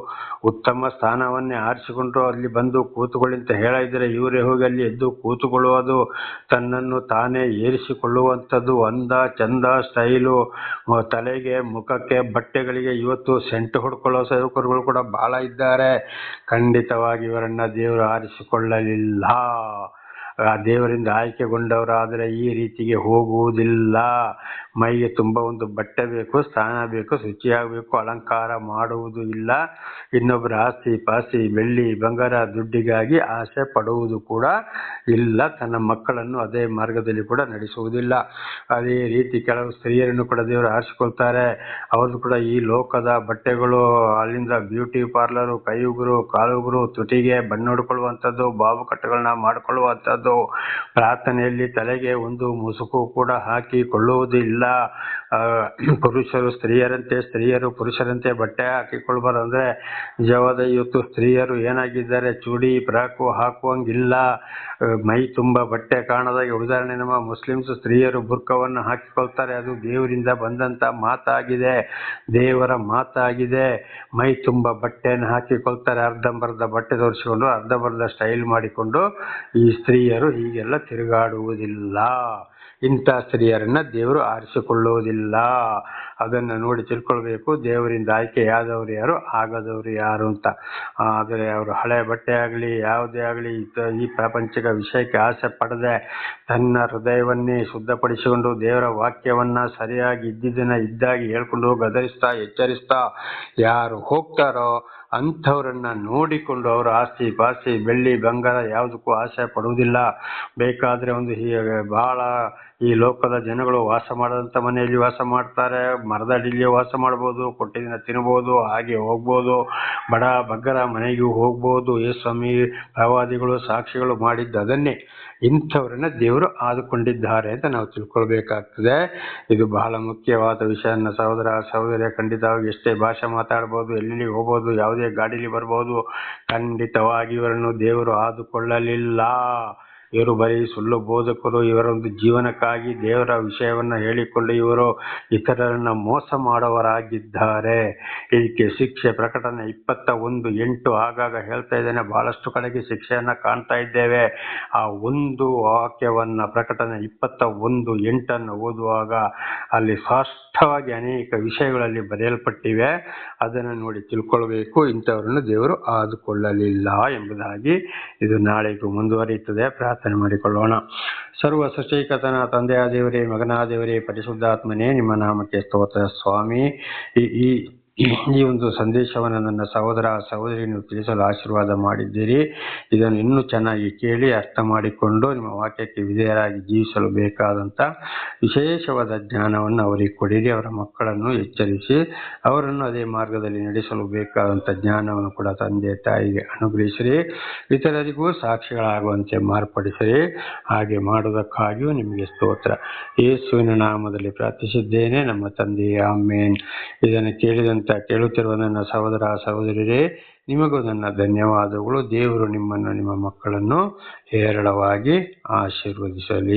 [SPEAKER 1] ಉತ್ತಮ ಸ್ಥಾನವನ್ನೇ ಆರಿಸಿಕೊಂಡು ಅಲ್ಲಿ ಬಂದು ಕೂತುಕೊಳ್ಳಿ ಅಂತ ಹೇಳಿದರೆ ಇವರೇ ಹೋಗಿ ಅಲ್ಲಿ ಎದ್ದು ಕೂತುಕೊಳ್ಳುವುದು, ತನ್ನನ್ನು ತಾನೇ ಏರಿಸಿಕೊಳ್ಳುವಂಥದ್ದು, ಅಂದ ಚಂದ ಸ್ಟೈಲು, ತಲೆಗೆ ಮುಖಕ್ಕೆ ಬಟ್ಟೆಗಳಿಗೆ ಇವತ್ತು ಸೆಂಟು ಹೊಡ್ಕೊಳ್ಳೋ ಸೇವಕರುಗಳು ಕೂಡ ಬಹಳ ಇದ್ದಾರೆ. ಖಂಡಿತವಾಗಿ ಇವರನ್ನ ದೇವರು ಆರಿಸಿಕೊಳ್ಳಲಿಲ್ಲ. ದೇವರಿಂದ ಆಯ್ಕೆಗೊಂಡವರಾದರೆ ಈ ರೀತಿಗೆ ಹೋಗುವುದಿಲ್ಲ. ಮೈಗೆ ತುಂಬ ಒಂದು ಬಟ್ಟೆ ಬೇಕು, ಸ್ನಾನ ಬೇಕು, ಶುಚಿಯಾಗಬೇಕು, ಅಲಂಕಾರ ಮಾಡುವುದು ಇಲ್ಲ. ಇನ್ನೊಬ್ಬರ ಆಸ್ತಿ ಪಾಸ್ತಿ, ಬೆಳ್ಳಿ ಬಂಗಾರ, ದುಡ್ಡಿಗಾಗಿ ಆಸೆ ಪಡುವುದು ಕೂಡ ಇಲ್ಲ. ತನ್ನ ಮಕ್ಕಳನ್ನು ಅದೇ ಮಾರ್ಗದಲ್ಲಿ ಕೂಡ ನಡೆಸುವುದಿಲ್ಲ. ಅದೇ ರೀತಿ ಕೆಲವು ಸ್ತ್ರೀಯರನ್ನು ಕೂಡ ದೇವರು ಆರಿಸಿಕೊಳ್ತಾರೆ. ಅವ್ರದ್ದು ಕೂಡ ಈ ಲೋಕದ ಬಟ್ಟೆಗಳು, ಅಲ್ಲಿಂದ ಬ್ಯೂಟಿ ಪಾರ್ಲರು, ಕೈಯುಗುರು, ಕಾಲುಗುರು, ತುಟಿಗೆ ಬಣ್ಣ ಹೊಡ್ಕೊಳ್ಳುವಂಥದ್ದು, ಬಾಬು ಕಟ್ಟುಗಳನ್ನ ಮಾಡಿಕೊಳ್ಳುವಂಥದ್ದು, ಪ್ರಾರ್ಥನೆಯಲ್ಲಿ ತಲೆಗೆ ಒಂದು ಮುಸುಕು ಕೂಡ ಹಾಕಿಕೊಳ್ಳುವುದಿಲ್ಲ. ಪುರುಷರು ಸ್ತ್ರೀಯರಂತೆ, ಸ್ತ್ರೀಯರು ಪುರುಷರಂತೆ ಬಟ್ಟೆ ಹಾಕಿಕೊಳ್ಬಾರ್ದು. ಅಂದ್ರೆ ನಿಜವಾದ ಇವತ್ತು ಸ್ತ್ರೀಯರು ಏನಾಗಿದ್ದಾರೆ, ಚೂಡಿ ಫ್ರಾಕು ಹಾಕುವಂಗಿಲ್ಲ. ಮೈ ತುಂಬ ಬಟ್ಟೆ ಕಾಣದಾಗೆ. ಉದಾಹರಣೆ, ನಮ್ಮ ಮುಸ್ಲಿಮ್ಸ್ ಸ್ತ್ರೀಯರು ಬುರ್ಕವನ್ನು ಹಾಕಿಕೊಳ್ತಾರೆ. ಅದು ದೇವರಿಂದ ಬಂದಂತ ಮಾತಾಗಿದೆ, ದೇವರ ಮಾತಾಗಿದೆ. ಮೈ ತುಂಬ ಬಟ್ಟೆಯನ್ನು ಹಾಕಿಕೊಳ್ತಾರೆ, ಅರ್ಧಂಬರ್ಧ ಬಟ್ಟೆ ತೋರಿಸಿಕೊಂಡು ಅರ್ಧಂಬರ್ಧ ಸ್ಟೈಲ್ ಮಾಡಿಕೊಂಡು ಈ ಸ್ತ್ರೀಯರು ಹೀಗೆಲ್ಲ ತಿರುಗಾಡುವುದಿಲ್ಲ. ಇಂಥ ಸ್ತ್ರೀಯರನ್ನ ದೇವರು ಆರಿಸಿಕೊಳ್ಳುವುದಿಲ್ಲ. ಅದನ್ನು ನೋಡಿ ತಿಳ್ಕೊಳ್ಬೇಕು. ದೇವರಿಂದ ಆಯ್ಕೆಯಾದವರು ಯಾರು, ಆಗದವರು ಯಾರು ಅಂತ. ಆದರೆ ಅವರು ಹಳೆ ಬಟ್ಟೆ ಆಗಲಿ ಯಾವುದೇ ಆಗಲಿ ಈ ಪ್ರಾಪಂಚಿಕ ವಿಷಯಕ್ಕೆ ಆಸೆ ಪಡದೆ ತನ್ನ ಹೃದಯವನ್ನೇ ಶುದ್ಧಪಡಿಸಿಕೊಂಡು ದೇವರ ವಾಕ್ಯವನ್ನ ಸರಿಯಾಗಿ ಇದ್ದಿದ್ದನ್ನ ಇದ್ದಾಗಿ ಹೇಳ್ಕೊಂಡು ಗದರಿಸ್ತಾ ಎಚ್ಚರಿಸ್ತಾ ಯಾರು ಹೋಗ್ತಾರೋ ಅಂಥವ್ರನ್ನ ನೋಡಿಕೊಂಡು ಅವರು ಆಸ್ತಿ ಪಾಸ್ತಿ ಬೆಳ್ಳಿ ಬಂಗಾರ ಯಾವುದಕ್ಕೂ ಆಸೆ ಪಡುವುದಿಲ್ಲ. ಬೇಕಾದರೆ ಒಂದು ಬಹಳ ಈ ಲೋಕದ ಜನಗಳು ವಾಸ ಮಾಡದಂಥ ಮನೆಯಲ್ಲಿ ವಾಸ ಮಾಡ್ತಾರೆ, ಮರದ ಅಡಿಯಲ್ಲಿ ವಾಸ ಮಾಡ್ಬೋದು, ಕೊಟ್ಟಿದ್ದನ್ನ ತಿನ್ಬೋದು, ಹಾಗೆ ಹೋಗ್ಬೋದು, ಬಡ ಬಗ್ಗರ ಮನೆಗೂ ಹೋಗ್ಬೋದು. ಸ್ವಾಮಿ ಪ್ರವಾದಿಗಳು ಸಾಕ್ಷಿಗಳು ಮಾಡಿದ್ದು ಅದನ್ನೇ. ಇಂಥವ್ರನ್ನ ದೇವರು ಆದುಕೊಂಡಿದ್ದಾರೆ ಅಂತ ನಾವು ತಿಳ್ಕೊಳ್ಬೇಕಾಗ್ತದೆ. ಇದು ಬಹಳ ಮುಖ್ಯವಾದ ವಿಷಯ. ಸಹೋದರ ಸಹೋದರಿಯ, ಖಂಡಿತವಾಗಿ ಎಷ್ಟೇ ಭಾಷೆ ಮಾತಾಡ್ಬೋದು, ಎಲ್ಲಿ ಹೋಗ್ಬೋದು, ಯಾವುದೇ ಗಾಡೀಲಿ ಬರ್ಬೋದು, ಖಂಡಿತವಾಗಿ ಇವರನ್ನು ದೇವರು ಆದುಕೊಳ್ಳಲಿಲ್ಲ. ಇವರು ಬರೀ ಸುಳ್ಳು ಬೋಧಕರು. ಇವರೊಂದು ಜೀವನಕ್ಕಾಗಿ ದೇವರ ವಿಷಯವನ್ನು ಹೇಳಿಕೊಂಡು ಇವರು ಇತರರನ್ನ ಮೋಸ ಮಾಡುವವರಾಗಿದ್ದಾರೆ. ಇದಕ್ಕೆ ಶಿಕ್ಷೆ ಪ್ರಕಟಣೆ 21:8 ಆಗಾಗ ಹೇಳ್ತಾ ಇದ್ದೇನೆ. ಬಹಳಷ್ಟು ಕಡೆಗೆ ಶಿಕ್ಷೆಯನ್ನ ಕಾಣ್ತಾ ಇದ್ದೇವೆ. ಆ ಒಂದು ವಾಕ್ಯವನ್ನ ಪ್ರಕಟಣೆ 21:8 ಓದುವಾಗ ಅಲ್ಲಿ ಸ್ಪಷ್ಟವಾಗಿ ಅನೇಕ ವಿಷಯಗಳಲ್ಲಿ ಬರೆಯಲ್ಪಟ್ಟಿವೆ. ಅದನ್ನು ನೋಡಿ ತಿಳ್ಕೊಳ್ಬೇಕು. ಇಂಥವರನ್ನು ದೇವರು ಆದುಕೊಳ್ಳಲಿಲ್ಲ ಎಂಬುದಾಗಿ ಇದು ನಾಳೆಗೂ ಮುಂದುವರಿಯುತ್ತದೆ. ಪ್ರಾರ್ಥನೆ ಮಾಡಿಕೊಳ್ಳೋಣ. ಸರ್ವ ಸೃಷ್ಟಿಕರ್ತನ ತಂದೆಯ ದೇವರೇ, ಮಗನಾದ ದೇವರೇ, ಪರಿಶುದ್ಧಾತ್ಮನೇ, ನಿಮ್ಮ ನಾಮಕ್ಕೆ ಸ್ತೋತ್ರ ಸ್ವಾಮಿ. ಈ ಒಂದು ಸಂದೇಶವನ್ನು ನನ್ನ ಸಹೋದರ ಸಹೋದರಿಯನ್ನು ತಿಳಿಸಲು ಆಶೀರ್ವಾದ ಮಾಡಿದ್ದೀರಿ. ಇದನ್ನು ಇನ್ನೂ ಚೆನ್ನಾಗಿ ಕೇಳಿ ಅರ್ಥ ಮಾಡಿಕೊಂಡು ನಿಮ್ಮ ವಾಕ್ಯಕ್ಕೆ ವಿಧೇಯರಾಗಿ ಜೀವಿಸಲು ಬೇಕಾದಂಥ ವಿಶೇಷವಾದ ಜ್ಞಾನವನ್ನು ಅವರಿಗೆ ಕೊಡಿರಿ. ಅವರ ಮಕ್ಕಳನ್ನು ಎಚ್ಚರಿಸಿ ಅವರನ್ನು ಅದೇ ಮಾರ್ಗದಲ್ಲಿ ನಡೆಸಲು ಬೇಕಾದಂಥ ಜ್ಞಾನವನ್ನು ಕೂಡ ತಂದೆ ತಾಯಿಗೆ ಅನುಗ್ರಹಿಸಿರಿ. ಇತರರಿಗೂ ಸಾಕ್ಷಿಗಳಾಗುವಂತೆ ಮಾರ್ಪಡಿಸಿರಿ. ಹಾಗೆ ಮಾಡುವುದಕ್ಕಾಗಿಯೂ ನಿಮಗೆ ಸ್ತೋತ್ರ. ಯೇಸುವಿನ ನಾಮದಲ್ಲಿ ಪ್ರಾರ್ಥಿಸಿದ್ದೇನೆ ನಮ್ಮ ತಂದೆಯೇ, ಆಮೇನ್. ಇದನ್ನು ಕೇಳುತ್ತಿರುವ ನನ್ನ ಸಹೋದರ ಸಹೋದರಿಯರೇ, ನಿಮಗೂ ನನ್ನ ಧನ್ಯವಾದಗಳು. ದೇವರು ನಿಮ್ಮನ್ನು ನಿಮ್ಮ ಮಕ್ಕಳನ್ನು ಹೇರಳವಾಗಿ ಆಶೀರ್ವದಿಸಲಿ.